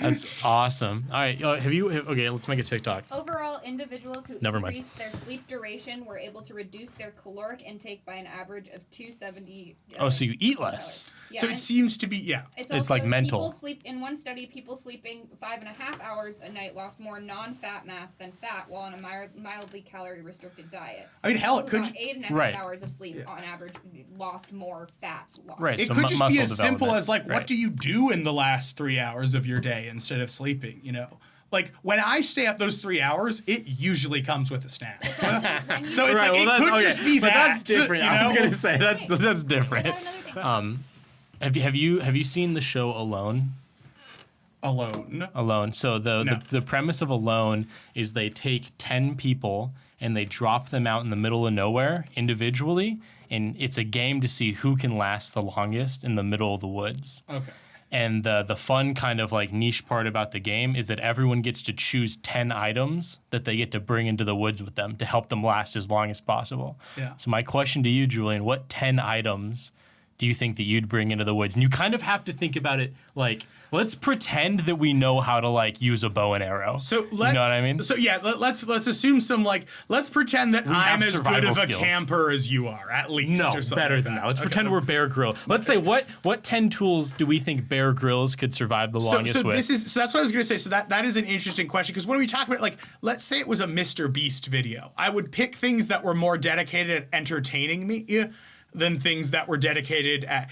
That's awesome. All right, okay, let's make a TikTok. Overall, individuals who Never mind. increased their sleep duration were able to reduce their caloric intake by an average of 270. Oh, so you eat less. Yeah, So and it seems to be, It's also like mental. People sleep in one study. People sleeping 5.5 hours a night lost more non-fat mass than fat, while on a mildly calorie-restricted diet. I mean, hell, it People could who got 8.5 Right. hours of sleep on average lost more fat loss. Right. It so could just be muscle as simple development. as like, Right. what do you do in the last 3 hours of your day instead of sleeping? Like when I stay up those 3 hours, it usually comes with a snack. So it's Right, like well, it that's- could okay, just be but that. that's different. I was gonna say that's different. I got another thing. Have you seen the show Alone? Alone. So No. the premise of Alone is they take 10 people and they drop them out in the middle of nowhere individually, and it's a game to see who can last the longest in the middle of the woods. Okay. And the fun kind of like niche part about the game is that everyone gets to choose 10 items that they get to bring into the woods with them to help them last as long as possible. Yeah. So my question to you, Julian, what 10 items do you think that you'd bring into the woods? And you kind of have to think about it like, let's pretend that we know how to like use a bow and arrow. So let's, you know what I mean? So yeah, let's assume some like, let's pretend that I'm have as good survival of a skills. camper as you are, at least. No, or something better like than that. that. Let's Okay. pretend we're Bear Grylls. Let's say what 10 tools do we think Bear Grylls could survive the longest So with? so that's what I was gonna say. So that is an interesting question, because when we talk about, like, let's say it was a Mr. Beast video, I would pick things that were more dedicated at entertaining me than things that were dedicated at.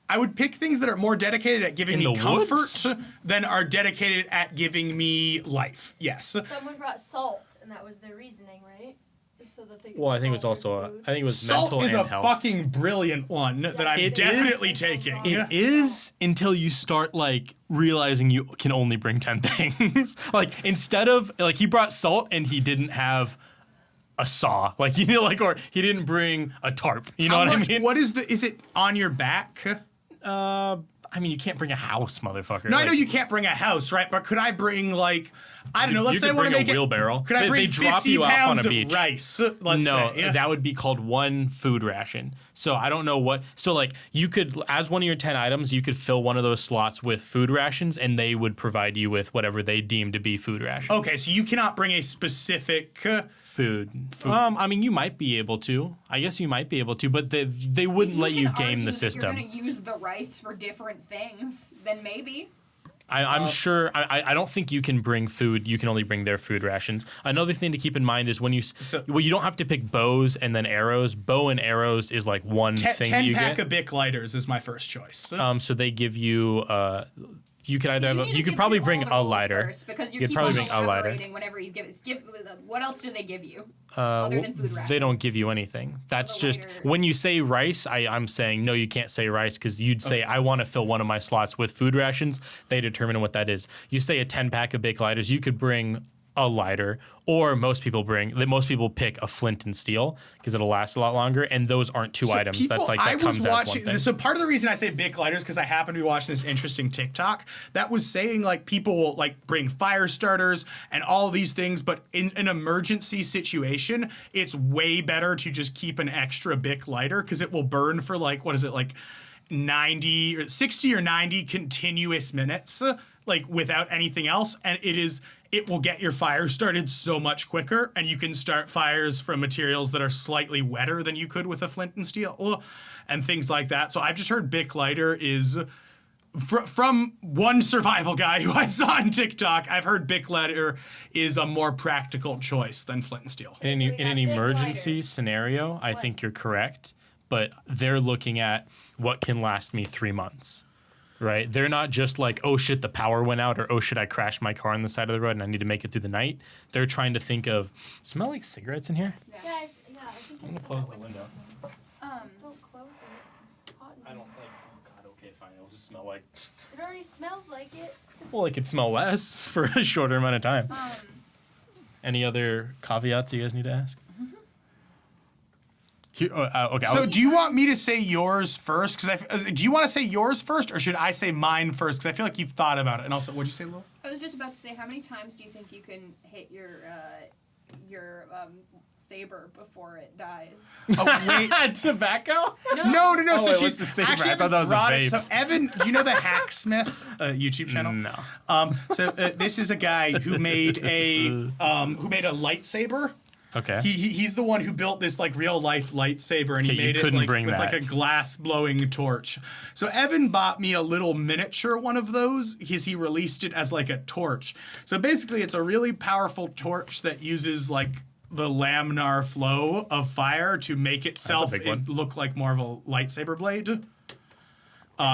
I would pick things that are more dedicated at giving In me the comfort woods? than are dedicated at giving me life. Yes. Someone brought salt, and that was their reasoning, right? So that they could well, I think it was salt also their food. I think it was Salt mental is a and health. fucking brilliant one that I'm It definitely is. taking. It is until you start like realizing you can only bring 10 things. Like instead of like he brought salt and he didn't have a saw, like or he didn't bring a tarp. You know How what much- I mean? What is it on your back? I mean, you can't bring a house, motherfucker. No, I Like, know you can't bring a house, right? But could I bring, like, I don't know, let's you say I could want to bring a make wheelbarrow. Could I They bring drop 50 you off on pounds a of beach. rice, let's No, say? Yeah. that would be called one food ration. So I don't know what. So like you could, as one of your 10 items, you could fill one of those slots with food rations, and they would provide you with whatever they deem to be food rations. Okay, so you cannot bring a specific... Food. I mean, you might be able to. I guess you might be able to, but they wouldn't let you can game argue the that system. You're gonna use the rice for different things, then maybe. I'm sure. I don't think you can bring food. You can only bring their food rations. Another thing to keep in mind is when you you don't have to pick bows and then arrows. Bow and arrows is like one thing that 10 you pack get. of Bic lighters is my first choice. So they give you. You could either have. need to You could give probably through bring all the a rules lighter. first, because you You'd keep probably on bring a lighter. elaborating whenever he's giving. What else do they give you? Other than food rations. They don't give you anything. That's the just lighter- when you say rice. I'm saying no. You can't say rice because you'd say I want to fill one of my slots with food rations. They determine what that is. You say a 10 pack of Bic lighters. You could bring a lighter, or most people pick a flint and steel because it'll last a lot longer, and those aren't two items. People, That's like I that comes was as watching, one thing. so part of the reason I say Bic lighters because I happen to be watching this interesting TikTok that was saying like people will like bring fire starters and all these things, but in an emergency situation, it's way better to just keep an extra Bic lighter because it will burn for like, what is it, like 90 or 60 or 90 continuous minutes, like without anything else, and it will get your fire started so much quicker, and you can start fires from materials that are slightly wetter than you could with a flint and steel and things like that. So I've just heard Bic lighter is from one survival guy who I saw on TikTok. I've heard Bic lighter is a more practical choice than flint and steel. In we an got Bic emergency lighter. scenario, I think you're correct, but they're looking at what can last me 3 months, right? They're not just like, oh shit, the power went out, or oh shit, I crashed my car on the side of the road and I need to make it through the night. They're trying to think of, smell like cigarettes in here? Guys, yeah, I think I'm gonna it's close the window. Don't close it. Hot in I here. don't like, oh god, okay, fine. It'll just smell like, It already smells like it. well, it could smell less for a shorter amount of time. Any other caveats you guys need to ask? Here, okay. So do you want me to say yours first? Do you want to say yours first, or should I say mine first? Because I feel like you've thought about it. And also, what'd you say, Lil? I was just about to say, how many times do you think you can hit your saber before it dies? Oh, wait. Tobacco? No. Oh, So wait, she's what's the saber? actually I thought that was a brought it. vape. So Evan, do you know the Hacksmith YouTube channel? No. This is a guy who made a lightsaber. Okay. He's the one who built this like real life lightsaber, and he Okay, you made it couldn't like, bring with that. like a glass blowing torch. So Evan bought me a little miniature one of those because he released it as like a torch. So basically, it's a really powerful torch that uses like the laminar flow of fire to make itself big one. look like more of a lightsaber blade.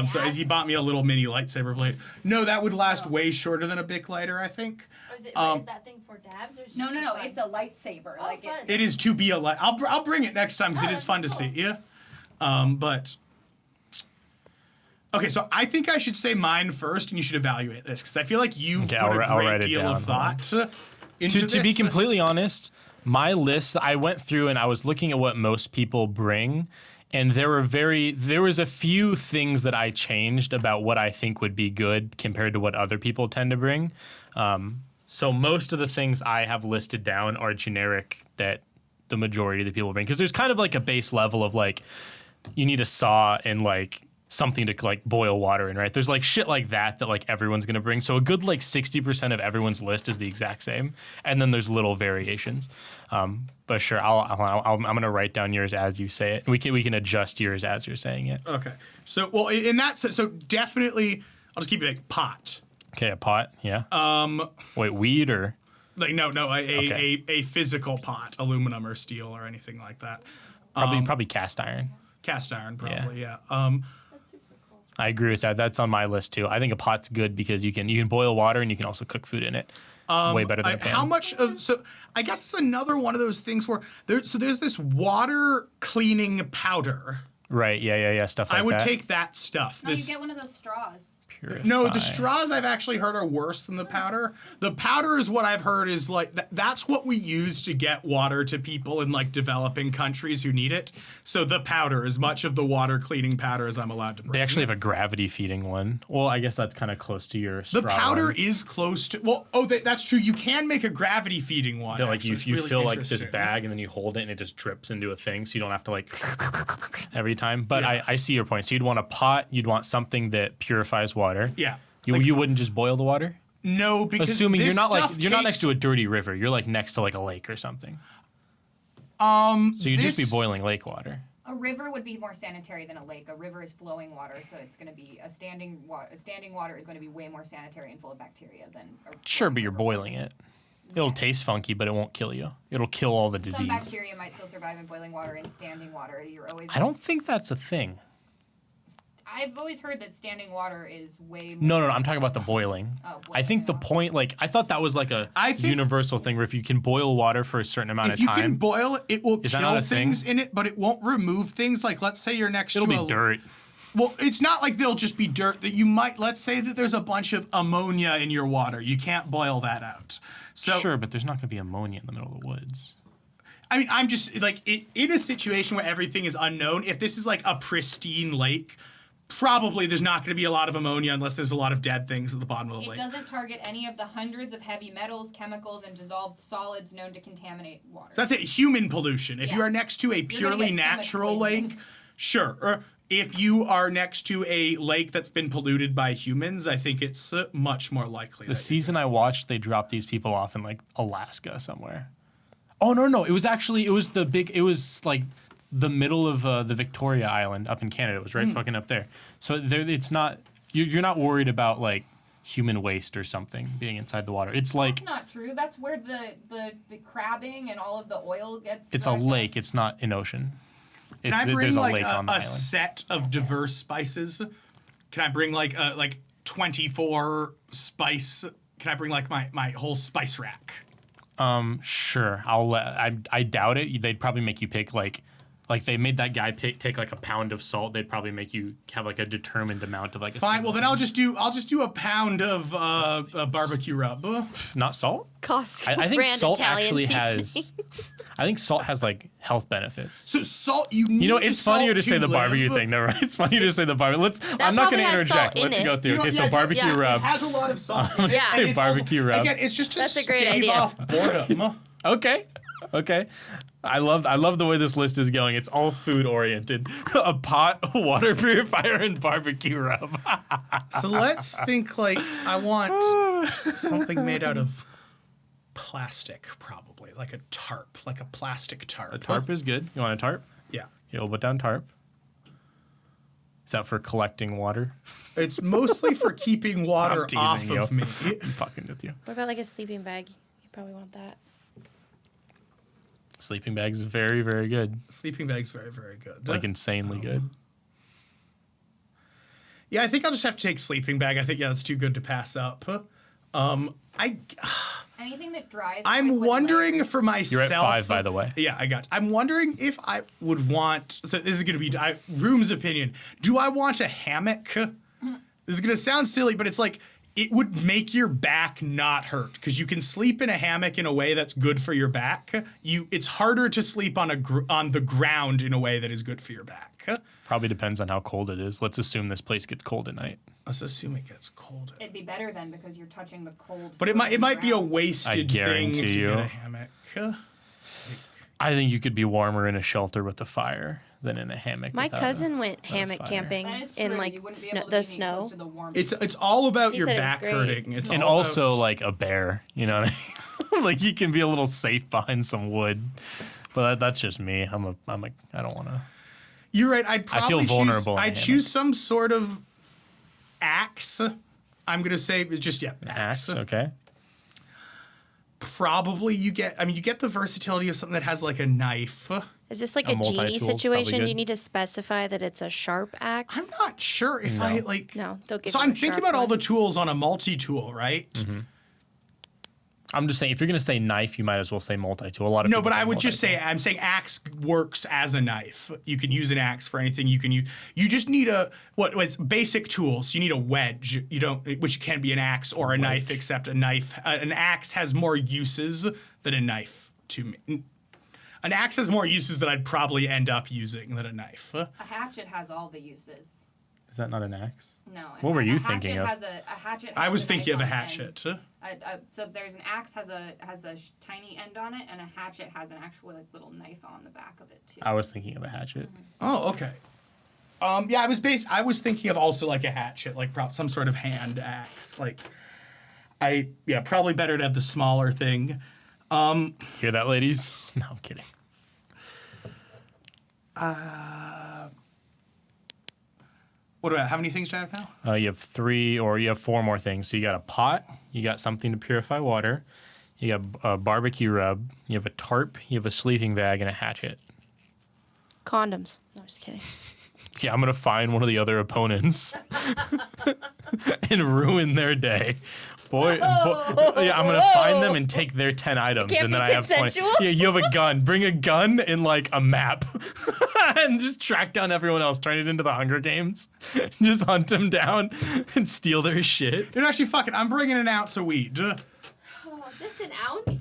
So he bought me a little mini lightsaber blade. No, that would last way shorter than a Bic lighter, I think. Or is that thing for dabs or is it No, just no, for no. fun? It's a lightsaber. Oh, Like fun. It is to be a light. I'll bring it next time because it is that's fun to cool. see. Yeah. But okay, so I think I should say mine first, and you should evaluate this because I feel like you've Okay, put I'll a great write it deal down. of thought into To be this. completely honest, my list, I went through and I was looking at what most people bring, and there was a few things that I changed about what I think would be good compared to what other people tend to bring. So most of the things I have listed down are generic that the majority of the people bring, because there's kind of like a base level of like you need a saw and like something to like boil water in, right? There's like shit like that like everyone's gonna bring. So a good like 60% of everyone's list is the exact same, and then there's little variations. But sure, I'm gonna write down yours as you say it. We can adjust yours as you're saying it. Okay. So well, in that so definitely, I'll just keep it like pot. Okay, a pot, yeah. Wait, weed or Like no, Okay. a physical pot, aluminum or steel or anything like that. probably cast iron. Cast iron, probably. Yeah. That's super cool. I agree with that. That's on my list too. I think a pot's good because you can boil water and you can also cook food in it. Way better than a pan. How much of so? I guess it's another one of those things where there's this water cleaning powder. Right? Yeah. Stuff like that. I would take that stuff. no, you This get one of those straws. no, the Purify. straws I've actually heard are worse than the powder. The powder is what I've heard is like that's what we use to get water to people in like developing countries who need it. So the powder is much of the water cleaning powder as I'm allowed to bring. They actually have a gravity feeding one. Well, I guess that's kind of close to your straw the powder one. is close to that's true. You can make a gravity feeding one. That, like actually. you It's really fill like this interesting. bag and then you hold it and it just drips into a thing, so you don't have to like every time. But Yeah. I see your point. So you'd want a pot. You'd want something that purifies water. Yeah. You wouldn't just boil the water. No, because Assuming this you're not stuff like you're not next to takes- a dirty river. You're like next to like a lake or something. So you'd just be this- boiling lake water. A river would be more sanitary than a lake. A river is flowing water, so it's going to be a standing water. Standing water is going to be way more sanitary and full of bacteria than a Sure, but flowing you're river. boiling it. It'll taste funky, but it won't kill you. It'll kill all the Some disease. bacteria might still survive in boiling water and standing water. You're always. I don't think that's a thing. I've always heard that standing water is way. No, more I'm talking about the boiling. Oh, I think the boiling point, like, I thought that was like a I think- universal thing where if you can boil water for a certain amount If of you time, can boil it, it will Is that kill not a thing? things in it, but it won't remove things. Like let's say you're next it'll to be a dirt. Well, it's not like they'll just be dirt that you might. Let's say that there's a bunch of ammonia in your water. You can't boil that out. So Sure, but there's not going to be ammonia in the middle of the woods. I mean, I'm just like in a situation where everything is unknown. If this is like a pristine lake, probably there's not going to be a lot of ammonia unless there's a lot of dead things at the bottom of the It lake. doesn't target any of the hundreds of heavy metals, chemicals, and dissolved solids known to contaminate water. So that's it. Human pollution. If you Yeah. are next to a gonna purely get stomach natural poisoning. lake, sure. Or if you are next to a lake that's been polluted by humans, I think it's much more likely. The that season I watched, they dropped these people off in like Alaska somewhere. Oh no! It was like the middle of the Victoria Island up in Canada. It was right fucking up there. So it's not you're not worried about like human waste or something being inside the water. It's like That's not true. That's where the crabbing and all of the oil gets. it's a washed out. lake. It's not an ocean. Can I There's bring a like lake on the a island. set of diverse spices? Can I bring like 24 spice? Can I bring like my whole spice rack? Sure. I doubt it. They'd probably make you pick like like they made that guy take like a pound of salt, they'd probably make you have like a determined amount of like. Fine. Well, then I'll just do a pound of barbecue rub. Not salt. Costco I think brand salt Italian actually seasoning. has. I think salt has like health benefits. So salt, you need. You know, it's the salt funnier to say the live. barbecue thing. No, right? It's funnier to say the barbecue. I'm not going to probably has interject. salt in Let's it. go through. You know, Okay, so yeah, barbecue yeah. rub. It has a lot of salt. I'm gonna Yeah. say And it's barbecue also, rub. Again, it's just to That's a great stave idea. off boredom. Okay. I love the way this list is going. It's all food oriented. A pot, a water purifier, and barbecue rub. So let's think like I want something made out of plastic, probably like a tarp, like a plastic tarp. A tarp is good. You want a tarp? Yeah. Okay, we'll put down tarp. Is that for collecting water? It's mostly for keeping water I'm off teasing of you. me. I'm fucking with you. What about like a sleeping bag? You probably want that. Sleeping bag's very, very good. Sleeping bag's very, very good. Like insanely good. Yeah, I think I'll just have to take sleeping bag. I think that's too good to pass up. Anything that dries. I'm quick with wondering layers. for myself. You're at 5, by the way. Yeah, I got. I'm wondering if I would want. So this is going to be Room's opinion. Do I want a hammock? This is going to sound silly, but it's like it would make your back not hurt because you can sleep in a hammock in a way that's good for your back. It's harder to sleep on the ground in a way that is good for your back. Probably depends on how cold it is. Let's assume this place gets cold at night. Let's assume it gets cold. It'd be better then because you're touching the cold. But it might be a ground. wasted I thing guarantee to you. get a hammock. I think you could be warmer in a shelter with a fire than in a hammock. My without cousin went hammock fire. camping That is true. in like You wouldn't be snow, able to the be snow. close to the warm. It's all about He your said it was back great. hurting. It's And all also about, like a bear, you know what I mean? Like you can be a little safe behind some wood. But that's just me. I don't want to. You're right. I'd probably vulnerable in a I'd hammock. choose some sort of axe. I'm gonna say just Axe, okay. Probably you get the versatility of something that has like a knife. Is this like A a genie multi-tool's probably situation? Do good. you need to specify that it's a sharp axe? I'm not sure if I like. No, they'll give So you I'm a thinking sharp about all one. the tools on a multi-tool, right? Mm-hmm. I'm just saying, if you're gonna say knife, you might as well say multi-tool. A lot of No, people but say I would just say multi-tool. I'm saying axe works as a knife. You can use an axe for anything. You can use. You just need it's basic tools. You need a wedge. You don't, which can be an axe or a knife, except a knife. An axe has more uses than a knife to me. An axe has more uses that I'd probably end up using than a knife. A hatchet has all the uses. Is that not an axe? No. What were you a thinking of? Has a hatchet. I has was a thinking of knife a on the end. hatchet. So there's an axe has a tiny end on it, and a hatchet has an actual little knife on the back of it too. I was thinking of a hatchet. Oh, okay. Yeah, I was thinking of also like a hatchet, like some sort of hand axe. Like, probably better to have the smaller thing. Hear that, ladies? No, I'm kidding. What do I? How many things do I have now? You have 3 or you have 4 more things. So you got a pot, you got something to purify water, you got a barbecue rub, you have a tarp, you have a sleeping bag, and a hatchet. Condoms. No, just kidding. Yeah, I'm gonna find one of the other opponents and ruin their day. Yeah, I'm gonna find them and take their 10 items, Can't and then be I have 20. consensual? Yeah, you have a gun. Bring a gun and like a map, and just track down everyone else. Turn it into the Hunger Games. Just hunt them down and steal their shit. Dude, actually, fuck it. I'm bringing an ounce of weed. Oh, just an ounce?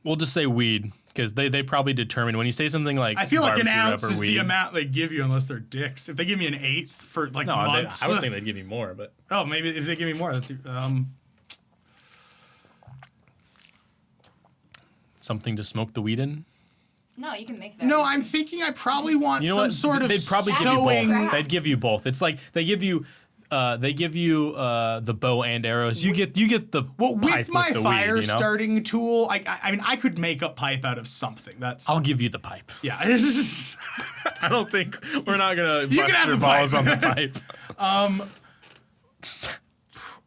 We'll just say weed, because they probably determine when you say something like. I feel like an barbecue rub ounce or is weed. the amount they give you, unless they're dicks. If they give me an eighth for like No, months. I was thinking they'd give you more, but Oh, maybe if they give me more, that's something to smoke the weed in. No, you can make that. No, I'm thinking I probably want You know some what? sort of They'd probably give you sewing. both. They'd give you both. It's like they give you the bow and arrows. You get the Well, pipe with my the fire weed, you know? starting tool, I mean, I could make a pipe out of something. That's I'll give you the pipe. yeah. I don't think we're not gonna You can bust have your the balls pipe. on the pipe.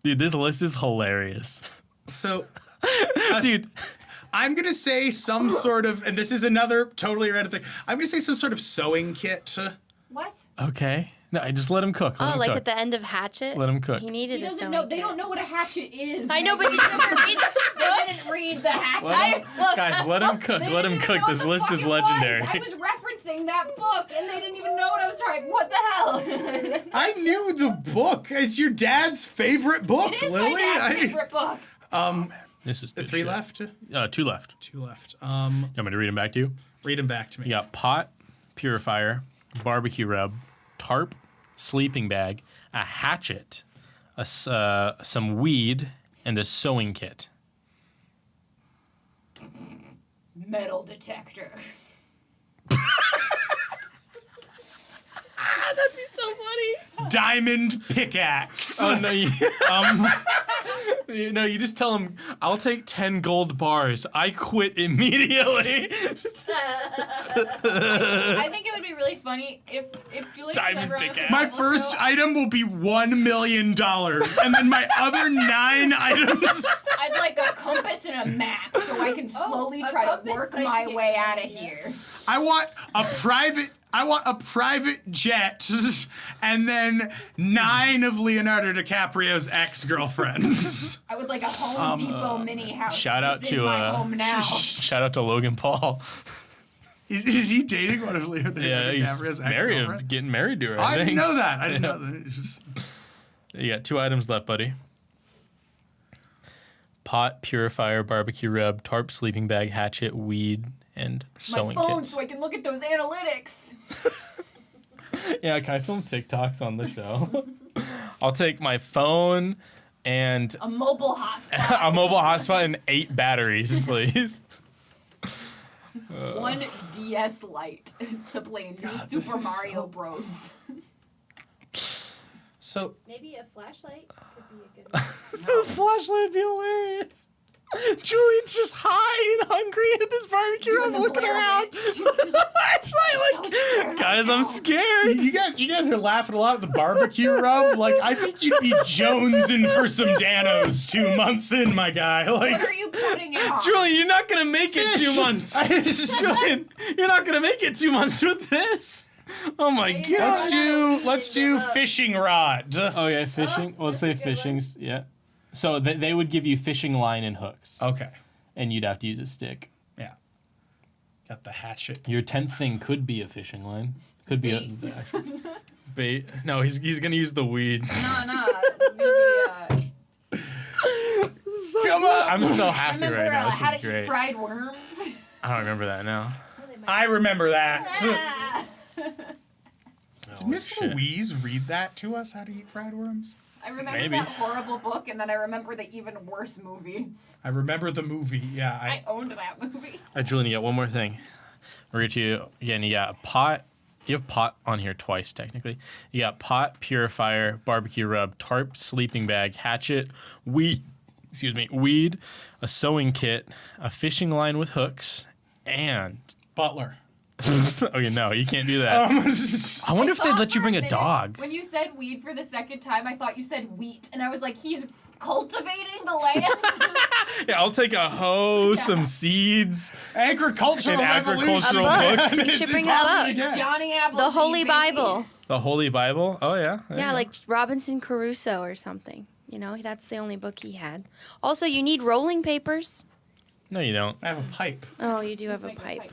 Dude, this list is hilarious. So, Dude, I'm gonna say some sort of, and this is another totally random thing. I'm gonna say some sort of sewing kit. What? okay. No, just let him cook. Let Oh, him like cook. at the end of Hatchet? Let him cook. He needed He a doesn't sewing know. They kit. don't know what a hatchet is. I know, but you never read those They books? didn't read the hatchet. Guys, let him cook. They Let didn't him even cook. know what This the list fuck is it was. legendary. I was referencing referencing that book, and they didn't even know what I was trying. What the hell? I knew the book. It's your dad's favorite book, It is Lily. my dad's favorite book. This is The good 3 shit. left? 2 left. 2 left. You want me to read them back to you? Read them back to me. You got pot, purifier, barbecue rub, tarp, sleeping bag, a hatchet, some weed, and a sewing kit. Metal detector. That'd be so funny. Diamond pickaxe. Oh no, you just tell him, I'll take 10 gold bars. I quit immediately. I think it would be really funny if Julian Diamond was ever on the pickaxe. My survival first show. item will be $1 million, and then my other 9 items. I'd like a compass and a map so I can slowly a try to compass work might my be a way good out of idea. here. I want a private jet, and then 9 of Leonardo DiCaprio's ex-girlfriends. I would like a Home Depot mini house. Shout out This is to my home now. shout out to Logan Paul. Is he dating one of Leonardo Yeah, DiCaprio's he's ex-girlfriends? getting married to her. I think. didn't know that. I didn't know that. It's just... You got 2 items left, buddy. Pot, purifier, barbecue rub, tarp, sleeping bag, hatchet, weed, and My sewing phone kit. so I can look at those analytics. Yeah, can I film TikToks on the show? I'll take my phone and A mobile hotspot. a mobile hotspot and 8 batteries, please. 1 DS Lite to play new this Super is Mario so- Bros. So, Maybe a flashlight could be a good one. The flashlight would be hilarious. Julian's just high and hungry at this barbecue. Doing I'm the looking Blair around. Witch. Guys, I'm scared. you guys are laughing a lot at the barbecue rub. Like, I think you'd be jonesing for some Danos 2 months in, my guy. Like, What are you putting it on? Julian, you're not gonna make it Fish. 2 months. Julian, you're not gonna make it 2 months with this. Oh my you god. go. let's do fishing rod. Oh yeah, fishing. Oh, Let's say that's a good one. fishing's. Yeah. So they would give you fishing line and hooks, Okay. and you'd have to use a stick. Yeah. Got the hatchet. Your 10th thing could be a fishing line. Could be Bait. a bait. No, he's gonna use the weed. No. It's gonna Come on. I'm so happy be, remember right now. This how is to eat great. fried worms? I don't remember that now. I remember that. Ah. Did Miss Louise read that to us? How to eat fried worms? I remember Maybe. that horrible book, and then I remember the even worse movie. I remember the movie. Yeah. I owned that movie. All right, Julian, you got one more thing. We're going to again. You got pot. You have pot on here twice technically. You got pot, purifier, barbecue rub, tarp, sleeping bag, hatchet, weed. Excuse me, weed, a sewing kit, a fishing line with hooks, and Butler. okay, no, you can't do that. I wonder if they'd thought let you for bring a minute, dog. When you said weed for the second time, I thought you said wheat, and I was like, he's cultivating the land. Yeah, I'll take a hoe, some seeds. Agricultural An revolution. agricultural A book. book. You It's should bring a happening book. again. Johnny Appleseed. The Holy baby. Bible. The Holy Bible. Oh yeah. There you Yeah, go. like Robinson Crusoe or something. You know, that's the only book he had. Also, you need rolling papers. No, you don't. I have a pipe. Oh, you do have a Make pipe.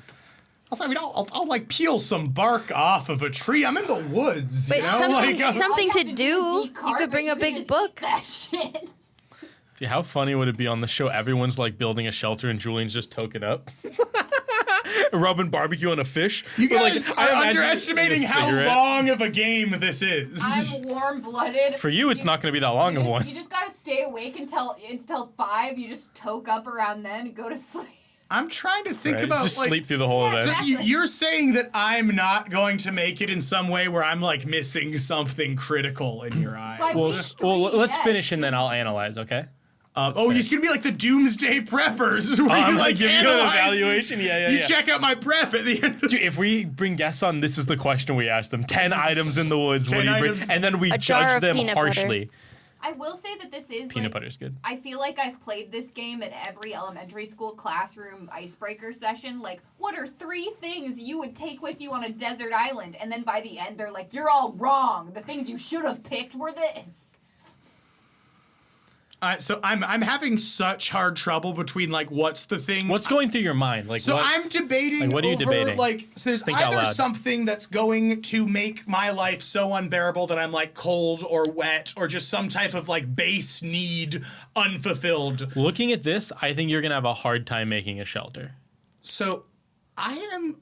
Also, I mean, I'll like peel some bark off of a tree. I'm in the woods. But you know? something- like, some- All you to have is do. You could decarbon. bring a You big just book. eat that shit. Dude, how funny would it be on the show? Everyone's like building a shelter and Julian's just token up. Rubbing barbecue on a fish. you But, like, guys I are imagine underestimating a how cigarette. long of a game this is. I'm warm-blooded. For you, it's not going to be that long of one. You just gotta stay awake until 5. You just toke up around then and go to sleep. I'm trying to think Right? about Just like. sleep through the whole Yeah, event. So you're saying that I'm not going to make it in some way where I'm like missing something critical in your eyes. By Well, week well, 3, let's yes. finish and then I'll analyze, okay? Oh, it's gonna be like the Doomsday Preppers, where I'm you gonna like give you an analyze- evaluation. Yeah. You check out my prep at the end. Dude, if we bring guests on, this is the question we ask them: 10 items in the woods. What 10 do you bring? items. And then we A jar judge of them peanut butter. harshly. I will say that this is Peanut like, butter's good. I feel like I've played this game in every elementary school classroom icebreaker session. Like, what are 3 things you would take with you on a desert island? And then by the end, they're like, you're all wrong. The things you should have picked were this. So I'm having such hard trouble between like what's the thing. What's going through your mind? Like, So what's- I'm debating like, what are you over debating? like so there's Just think out either loud. something that's going to make my life so unbearable that I'm like cold or wet, or just some type of like base need unfulfilled. Looking at this, I think you're gonna have a hard time making a shelter. So I am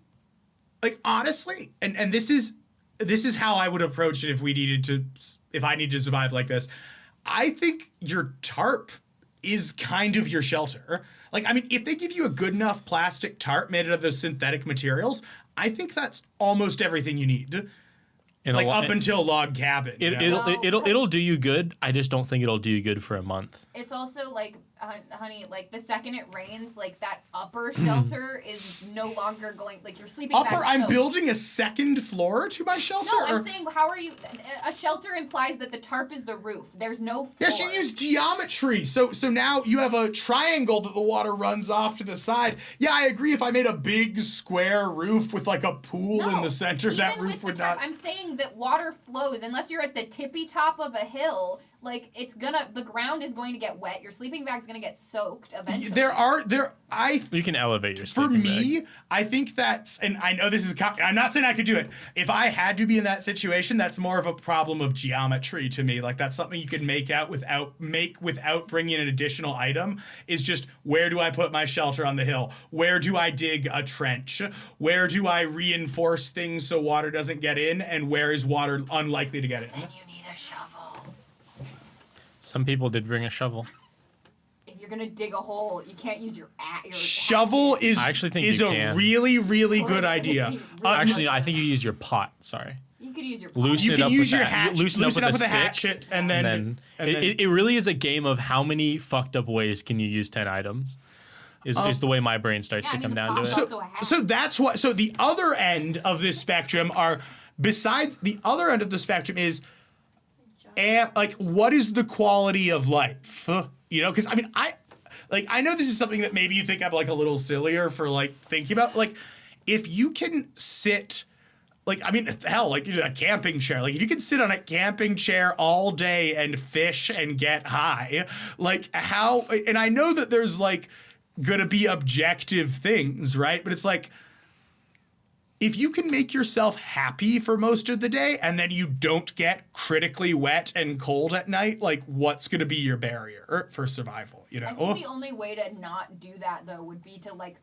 like honestly, and this is how I would approach it if I need to survive like this. I think your tarp is kind of your shelter. Like, I mean, if they give you a good enough plastic tarp made out of those synthetic materials, I think that's almost everything you need. Like up until log cabin. It'll do you good. I just don't think it'll do you good for a month. It's also like, honey, like the second it rains, like that upper shelter is no longer going. Like you're sleeping. Upper, I'm soaked. building a second floor to my shelter. No, I'm saying, how are you? A shelter implies that the tarp is the roof. There's no floor. Yeah, she used geometry. So now you have a triangle that the water runs off to the side. Yeah, I agree. If I made a big square roof with like a pool in the center, that even roof with the would tarp, not. I'm saying that water flows unless you're at the tippy top of a hill. Like the ground is going to get wet. Your sleeping bag's going to get soaked eventually. You can elevate your For sleeping me, bag. I think that's, and I know this is, I'm not saying I could do it. If I had to be in that situation, that's more of a problem of geometry to me. Like that's something you can make without bringing an additional item. Is just, where do I put my shelter on the hill? Where do I dig a trench? Where do I reinforce things so water doesn't get in? And where is water unlikely to get in? And you need a shovel. Some people did bring a shovel. If you're gonna dig a hole, you can't use your Shovel is I actually think is you a can. really, really good idea. Actually, I think you use your pot. Sorry. You could use your Loosen You it can up use with your that. hatchet, Loosen up with a a stick. hatchet, and then It really is a game of how many fucked up ways can you use 10 items. Is the way my brain starts to come down to it. So that's what. So the other end of this spectrum is, and like, what is the quality of life? You know, because I mean, I know this is something that maybe you think I'm like a little sillier for like thinking about. Like, if you can sit, like, I mean, hell, like a camping chair. Like, if you can sit on a camping chair all day and fish and get high, like how? And I know that there's like gonna be objective things, right? But it's like, if you can make yourself happy for most of the day and then you don't get critically wet and cold at night, like what's going to be your barrier for survival, you know? I think the only way to not do that, though, would be to, like,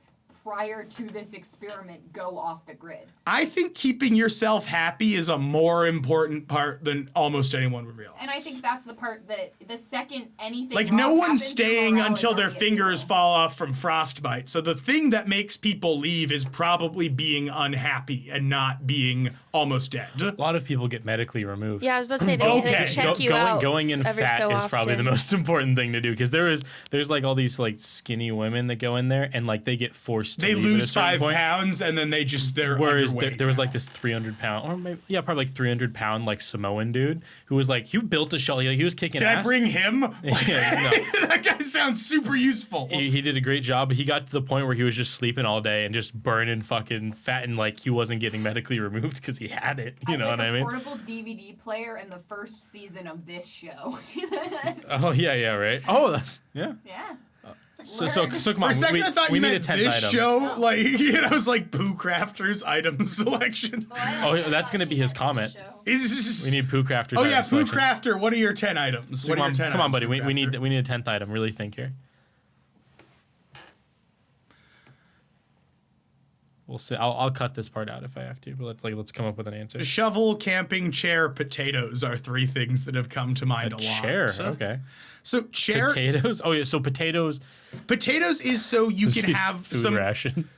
prior to this experiment, go off the grid. I think keeping yourself happy is a more important part than almost anyone would realize. And I think that's the part that the second anything like, wrong no one's happens, staying morale is until their already at fingers zero. fall off from frostbite. So the thing that makes people leave is probably being unhappy and not being almost dead. A lot of people get medically removed. Yeah, I was about to say they, Okay. they check you out. Going in every fat so is probably the often. most important thing to do, because there's like all these like skinny women that go in there and like they get forced to They leave at a lose certain 5 point. pounds and then they're Whereas underweight. there was like this 300-pound, or maybe, yeah, probably like 300-pound like Samoan dude who was like, he built a shelter. He was kicking Can ass. I bring him? Yeah, no. That guy sounds super useful. He did a great job, but he got to the point where he was just sleeping all day and just burning fucking fat, and like he wasn't getting medically removed because he had it. You know like what I mean? Portable DVD player in the first season of this show. Oh yeah, right. Oh yeah. Yeah. So come For on. a second, I thought we you need meant a 10th this item. show. Like, you know, it was like Pooh Crafter's item selection. Oh, that's gonna be his comment. We need Pooh Crafter's. Oh yeah, item Pooh selection. Crafter. What are your 10 items? What are your 10 Come on, items, buddy. Pooh We need Crafter? a 10th item. Really think here. We'll see. I'll cut this part out if I have to, but let's come up with an answer. Shovel, camping chair, potatoes are 3 things that have come to mind a lot. Chair. Okay. So chair Potatoes. Oh yeah. So potatoes. potatoes is so you This can would be have food some. ration.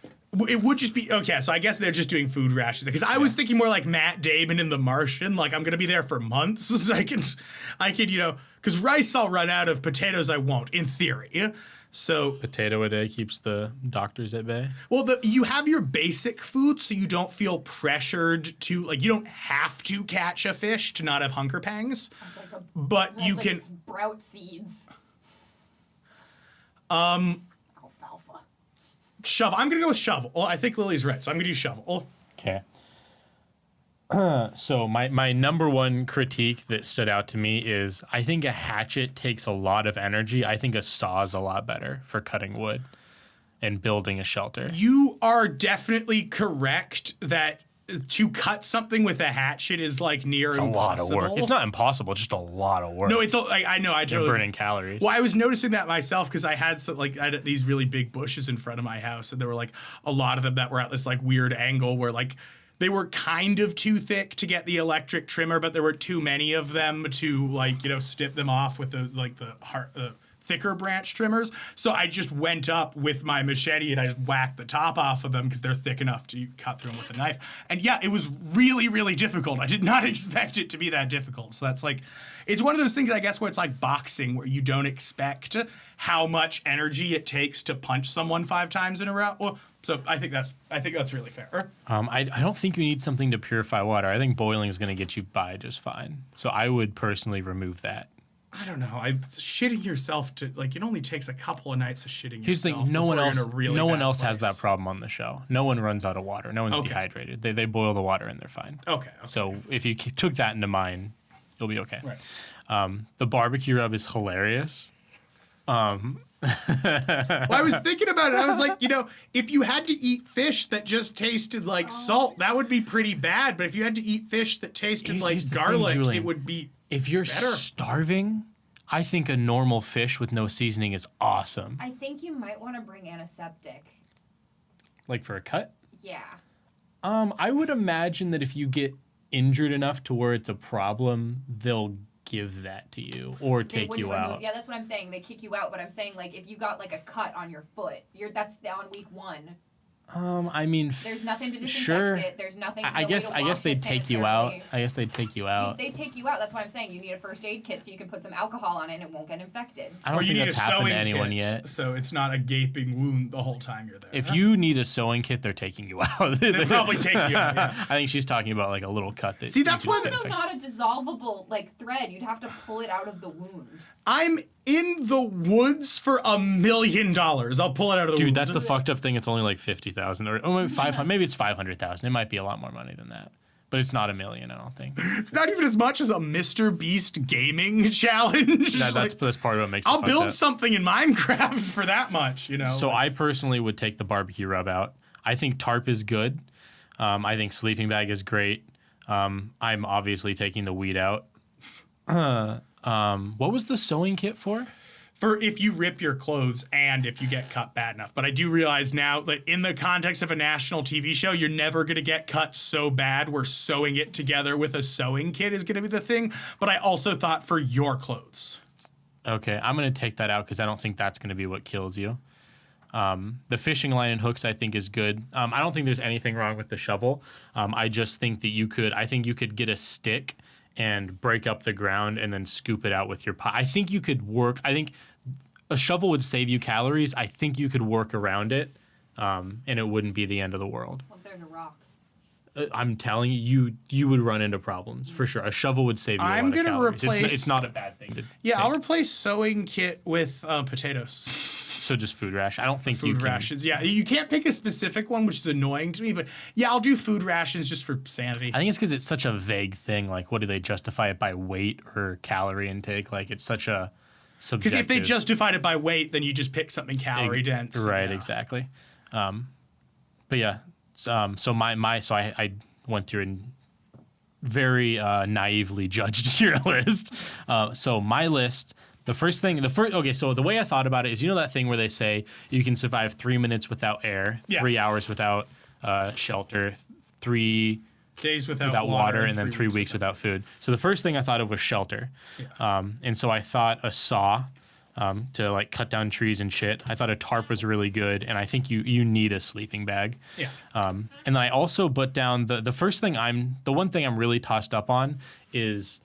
It would just be okay. So I guess they're just doing food rations, because I was thinking more like Matt Damon in The Martian. Like, I'm gonna be there for months. So I can, you know, because rice I'll run out of, potatoes I won't, in theory. So Potato a day keeps the doctors at bay. well, you have your basic food, so you don't feel pressured to, like, you don't have to catch a fish to not have hunger pangs, but you can. Sprout seeds. Alfalfa. Shovel. I'm gonna go with shovel. Well, I think Lily's right, so I'm gonna do shovel. Okay. So my number one critique that stood out to me is I think a hatchet takes a lot of energy. I think a saw is a lot better for cutting wood and building a shelter. You are definitely correct that to cut something with a hatchet is like near It's a lot of work. It's not impossible, just a lot of work. No, it's like I know. I You're totally burning calories. Well, I was noticing that myself because I had these really big bushes in front of my house, and there were like a lot of them that were at this like weird angle where like they were kind of too thick to get the electric trimmer, but there were too many of them to like snip them off with those like the thicker branch trimmers. So I just went up with my machete and I just whacked the top off of them because they're thick enough to cut through them with a knife. And yeah, it was really, really difficult. I did not expect it to be that difficult. So that's like, it's one of those things, I guess, where it's like boxing, where you don't expect how much energy it takes to punch someone 5 times in a row. Well, so I think that's really fair. I don't think you need something to purify water. I think boiling is going to get you by just fine. So I would personally remove that. I don't know. Shitting yourself to like it only takes a couple of nights of shitting Here's the yourself. thing: no one else has place. that problem on the show. No one runs out of water. No one's dehydrated. They boil the water and they're fine. Okay. So if you took that into mind, you'll be okay. Right. The barbecue rub is hilarious. Well, I was thinking about it. I was like, if you had to eat fish that just tasted like salt, that would be pretty bad. But if you had to eat fish that tasted like Here's the thing, garlic, Julian. it would be If you're better. starving, I think a normal fish with no seasoning is awesome. I think you might want to bring antiseptic. Like for a cut? Yeah. I would imagine that if you get injured enough to where it's a problem, they'll give that to you or They take wouldn't you remove- out. Yeah, that's what I'm saying. They kick you out, but I'm saying like if you got like a cut on your foot, that's on week 1. I mean, There's nothing to disinfect sure. it. There's nothing. I no way guess to I wash guess they'd it take you out. sanitarily. I guess they'd take you out. They take you out. That's why I'm saying you need a first aid kit so you can put some alcohol on it and it won't get infected. I don't or you think need that's a happened sewing to anyone kit, yet. so it's not a gaping wound the whole time you're there. If you need a sewing kit, they're taking you out. They probably take you out. Yeah. I think she's talking about like a little cut that. See, that's you can why It's also disinfect. not a dissolvable like thread. You'd have to pull it out of the wound. I'm in the woods for $1 million. I'll pull it out of the Dude, wound. that's the fucked up thing. It's only like 50,000 or maybe 500. Maybe it's 500,000. It might be a lot more money than that, but it's not $1 million. I don't think. It's not even as much as a Mr. Beast gaming challenge. That's part of what makes. I'll it fucked build up. something in Minecraft for that much, So I personally would take the barbecue rub out. I think tarp is good. I think sleeping bag is great. I'm obviously taking the weed out. What was the sewing kit for? For if you rip your clothes and if you get cut bad enough. But I do realize now that in the context of a national TV show, you're never going to get cut so bad where sewing it together with a sewing kit is going to be the thing. But I also thought for your clothes. Okay, I'm going to take that out because I don't think that's going to be what kills you. The fishing line and hooks I think is good. I don't think there's anything wrong with the shovel. I just think that I think you could get a stick and break up the ground and then scoop it out with your pot. I think you could work. I think a shovel would save you calories. I think you could work around it, and it wouldn't be the end of the world. Well, if there's a rock. I'm telling you, you would run into problems for sure. A shovel would save you a I'm lot of gonna calories. replace- It's not a bad thing to Yeah, I'll take. replace sewing kit with potatoes. So just food ration. I don't think you Food can. rations. Yeah, you can't pick a specific one, which is annoying to me. But yeah, I'll do food rations just for sanity. I think it's because it's such a vague thing. Like, what do they justify it by weight or calorie intake? Like, it's such a Because subjective. if they justified it by weight, then you just pick something calorie dense. Right, Yeah. exactly. But yeah, so I went through and very naively judged your list. So my list, okay, so the way I thought about it is, that thing where they say you can survive 3 minutes without air, Yeah. 3 hours without shelter, 3 Days without water, and then 3 weeks without food. So the first thing I thought of was shelter. And so I thought a saw to like cut down trees and shit. I thought a tarp was really good, and I think you need a sleeping bag. Yeah. And then I also put down the one thing I'm really tossed up on is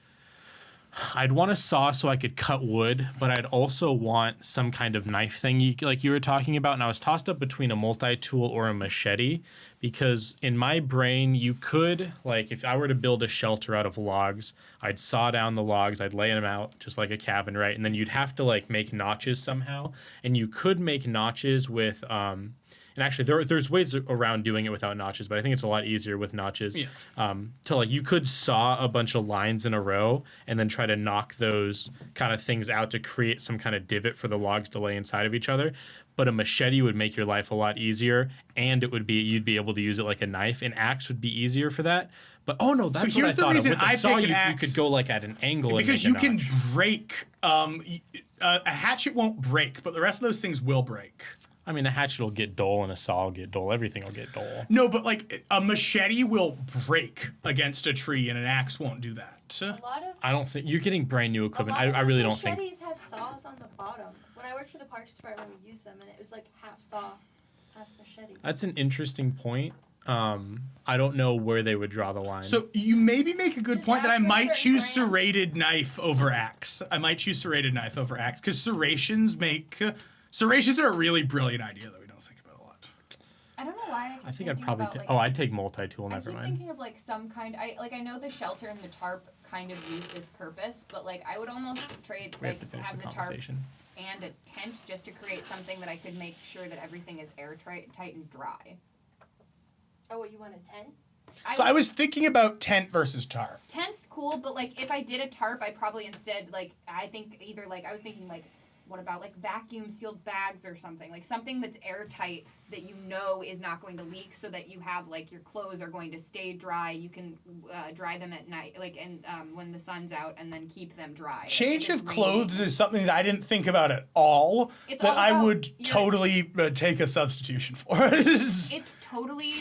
I'd want a saw so I could cut wood, but I'd also want some kind of knife thing you were talking about. And I was tossed up between a multi-tool or a machete, because in my brain, you could, like, if I were to build a shelter out of logs, I'd saw down the logs, I'd lay them out just like a cabin, right? And then you'd have to like make notches somehow. And you could make notches with, and and actually there's ways around doing it without notches, but I think it's a lot easier with notches. Yeah. To like you could saw a bunch of lines in a row and then try to knock those kind of things out to create some kind of divot for the logs to lay inside of each other. But a machete would make your life a lot easier, and you'd be able to use it like a knife. An axe would be easier for that. But that's what I here's the thought. reason With the I saw, pick an you axe, could go like at an angle because and you make a can notch. break. A hatchet won't break, but the rest of those things will break. I mean, a hatchet will get dull and a saw will get dull. Everything will get dull. No, but like a machete will break against a tree, and an axe won't do that. A lot of I don't think you're getting brand new equipment. a lot I of really don't think. machetes have saws on the bottom. When I worked for the Parks Department, we used them, and it was like half saw, half machete. That's an interesting point. I don't know where they would draw the line. So you maybe make a good Just point that I ask for might certain choose brands. serrated knife over axe. I might choose serrated knife over axe because serrations are a really brilliant idea that we don't think about a lot. I don't know why. I think I'd thinking probably. about, like, I'd take multi-tool. I Never keep mind. thinking of like some kind. I know the shelter and the tarp kind of use this purpose, but like I would almost trade We have like to finish have the the tarp conversation. and a tent just to create something that I could make sure that everything is airtight tight and dry. Oh, what, you want a tent? So I was thinking about tent versus tarp. Tent's cool, but like if I did a tarp, I'd probably instead like I think either like I was thinking like what about like vacuum sealed bags or something like something that's airtight that you know is not going to leak, so that you have like your clothes are going to stay dry. You can dry them at night, like and when the sun's out, and then keep them dry. Change If of it's clothes raining. is something that I didn't think about at all. It's that all I about would your- totally take a substitution for. It's totally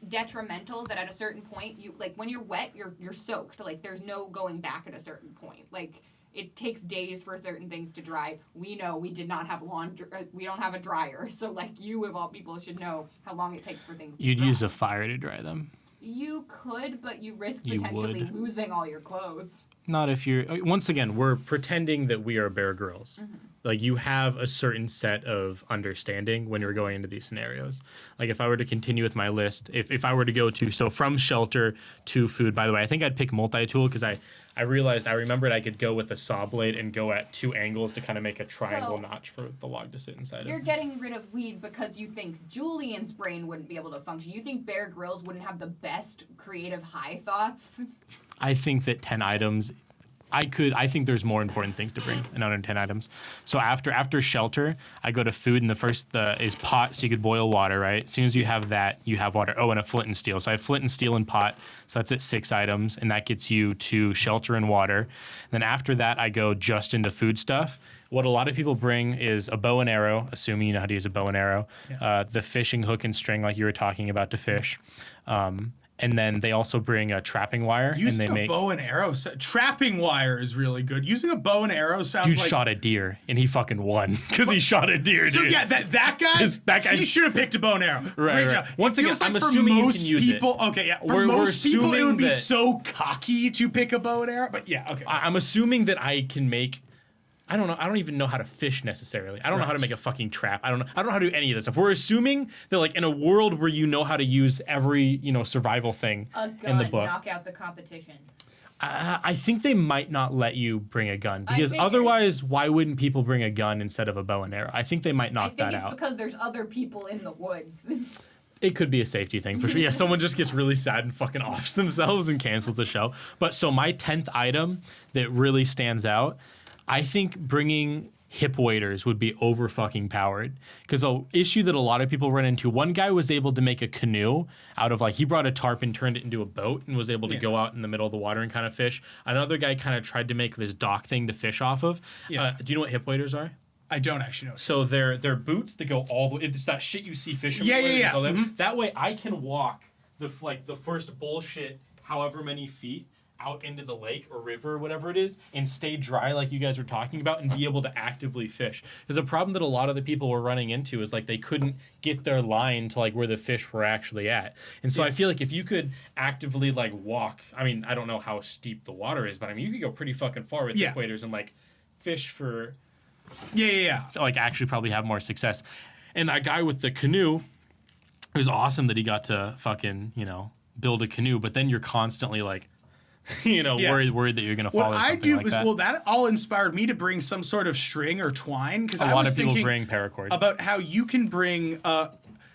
detrimental that at a certain point you like when you're wet you're soaked, like there's no going back at a certain point. Like it takes days for certain things to dry. We know we did not have we don't have a dryer, so like you of all people should know how long it takes for things to You'd dry. use a fire to dry them. You could, but you risk You potentially would. losing all your clothes. Not if you're. Once again, we're pretending that we are Bear Grylls. Like you have a certain set of understanding when you're going into these scenarios. Like if I were to continue with my list, if I were to go to from shelter to food. By the way, I think I'd pick multi-tool because I remembered I could go with a saw blade and go at two angles to kind of make a triangle So, notch for the log to sit inside You're of. getting rid of weed because you think Julian's brain wouldn't be able to function. You think Bear Grylls wouldn't have the best creative high thoughts. I think that 10 items. I think there's more important things to bring in under 10 items. So after shelter, I go to food, and the first is pot, so you could boil water, right? As soon as you have that, you have water. Oh, and a flint and steel. So I have flint and steel and pot, so that's at 6 items, and that gets you to shelter and water. Then after that, I go just into food stuff. What a lot of people bring is a bow and arrow, assuming you know how to use a bow and arrow, the fishing hook and string like you were talking about to fish. And then they also bring a trapping wire. Using and they a bow and arrow, trapping wire is really good. Using a bow and arrow sounds Dude like. shot a deer, and he fucking won because he shot a deer, dude. So yeah, that guy, he should have picked a bow and arrow. Right, Great right. job. Once It again, feels like I'm for assuming you most can use it. people, okay, yeah. For We're most people, it assuming would be that- so cocky to pick a bow and arrow. But yeah, okay. I'm assuming that I can make. I don't know. I don't even know how to fish necessarily. I don't know how to Right. make a fucking trap. I don't know how to do any of this stuff. We're assuming that like in a world where you know how to use every survival thing A gun in the book. knock out the competition. I think they might not let you bring a gun because figured. otherwise, why wouldn't people bring a gun instead of a bow and arrow? I think they might I knock think that it's out. because there's other people in the woods. It could be a safety thing for sure. Yeah, someone just gets really sad and fucking offs themselves and cancels the show. But so my 10th item that really stands out, I think bringing hip waders would be over fucking powered. Because an issue that a lot of people run into, one guy was able to make a canoe out of he brought a tarp and turned it into a boat and was able to go out in the middle of the water and kind of fish. Another guy kind of tried to make this dock thing to fish off of. Yeah. Do you know what hip waders are? I don't actually know. So they're boots that go all the way. It's that shit you see fishing. Yeah, with, yeah, all yeah. that. That way I can walk the first bullshit however many feet out into the lake or river or whatever it is and stay dry like you guys were talking about and be able to actively fish. There's a problem that a lot of the people were running into is they couldn't get their line to where the fish were actually at. And so I feel like if you could actively walk, I mean, I don't know how steep the water is, but I mean, you could go pretty fucking far with hip waders and fish for Yeah. actually probably have more success. And that guy with the canoe, it was awesome that he got to fucking, build a canoe, but then you're constantly worried that you're going to fall What or I something do like is, that. well, that all inspired me to bring some sort of string or twine because A I lot was of people thinking bring paracord. about how you can bring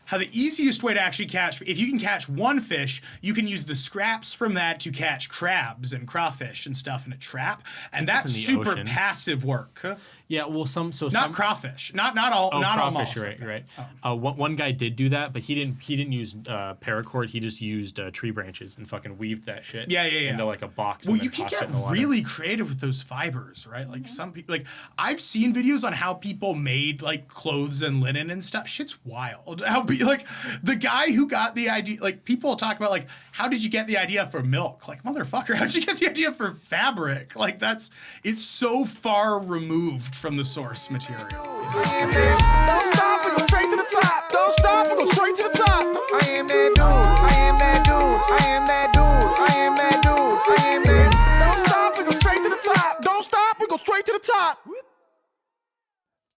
how the easiest way to actually catch, if you can catch one fish, you can use the scraps from that to catch crabs and crawfish and stuff in a trap, and that's in the super ocean. passive work. Yeah, well, some Not crawfish, not all, Oh, not all crawfish, mollusks right, like that. right. One guy did do that, but he didn't use paracord. He just used tree branches and fucking weaved that shit. Yeah. Into like a box. Well, and then you can tossed it get in the water. really creative with those fibers, right? Like some people, like I've seen videos on how people made like clothes and linen and stuff. Shit's wild. Like the guy who got the idea, like people talk about like, how did you get the idea for milk? Like motherfucker, how did you get the idea for fabric? Like it's so far removed from the source material. Don't stop, we go straight to the top. Don't stop, we go straight to the top. I am that dude. I am that dude. I am that dude. I am that dude. I am that. Don't stop, we go straight to the top. Don't stop, we go straight to the top.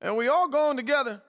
And we all going together.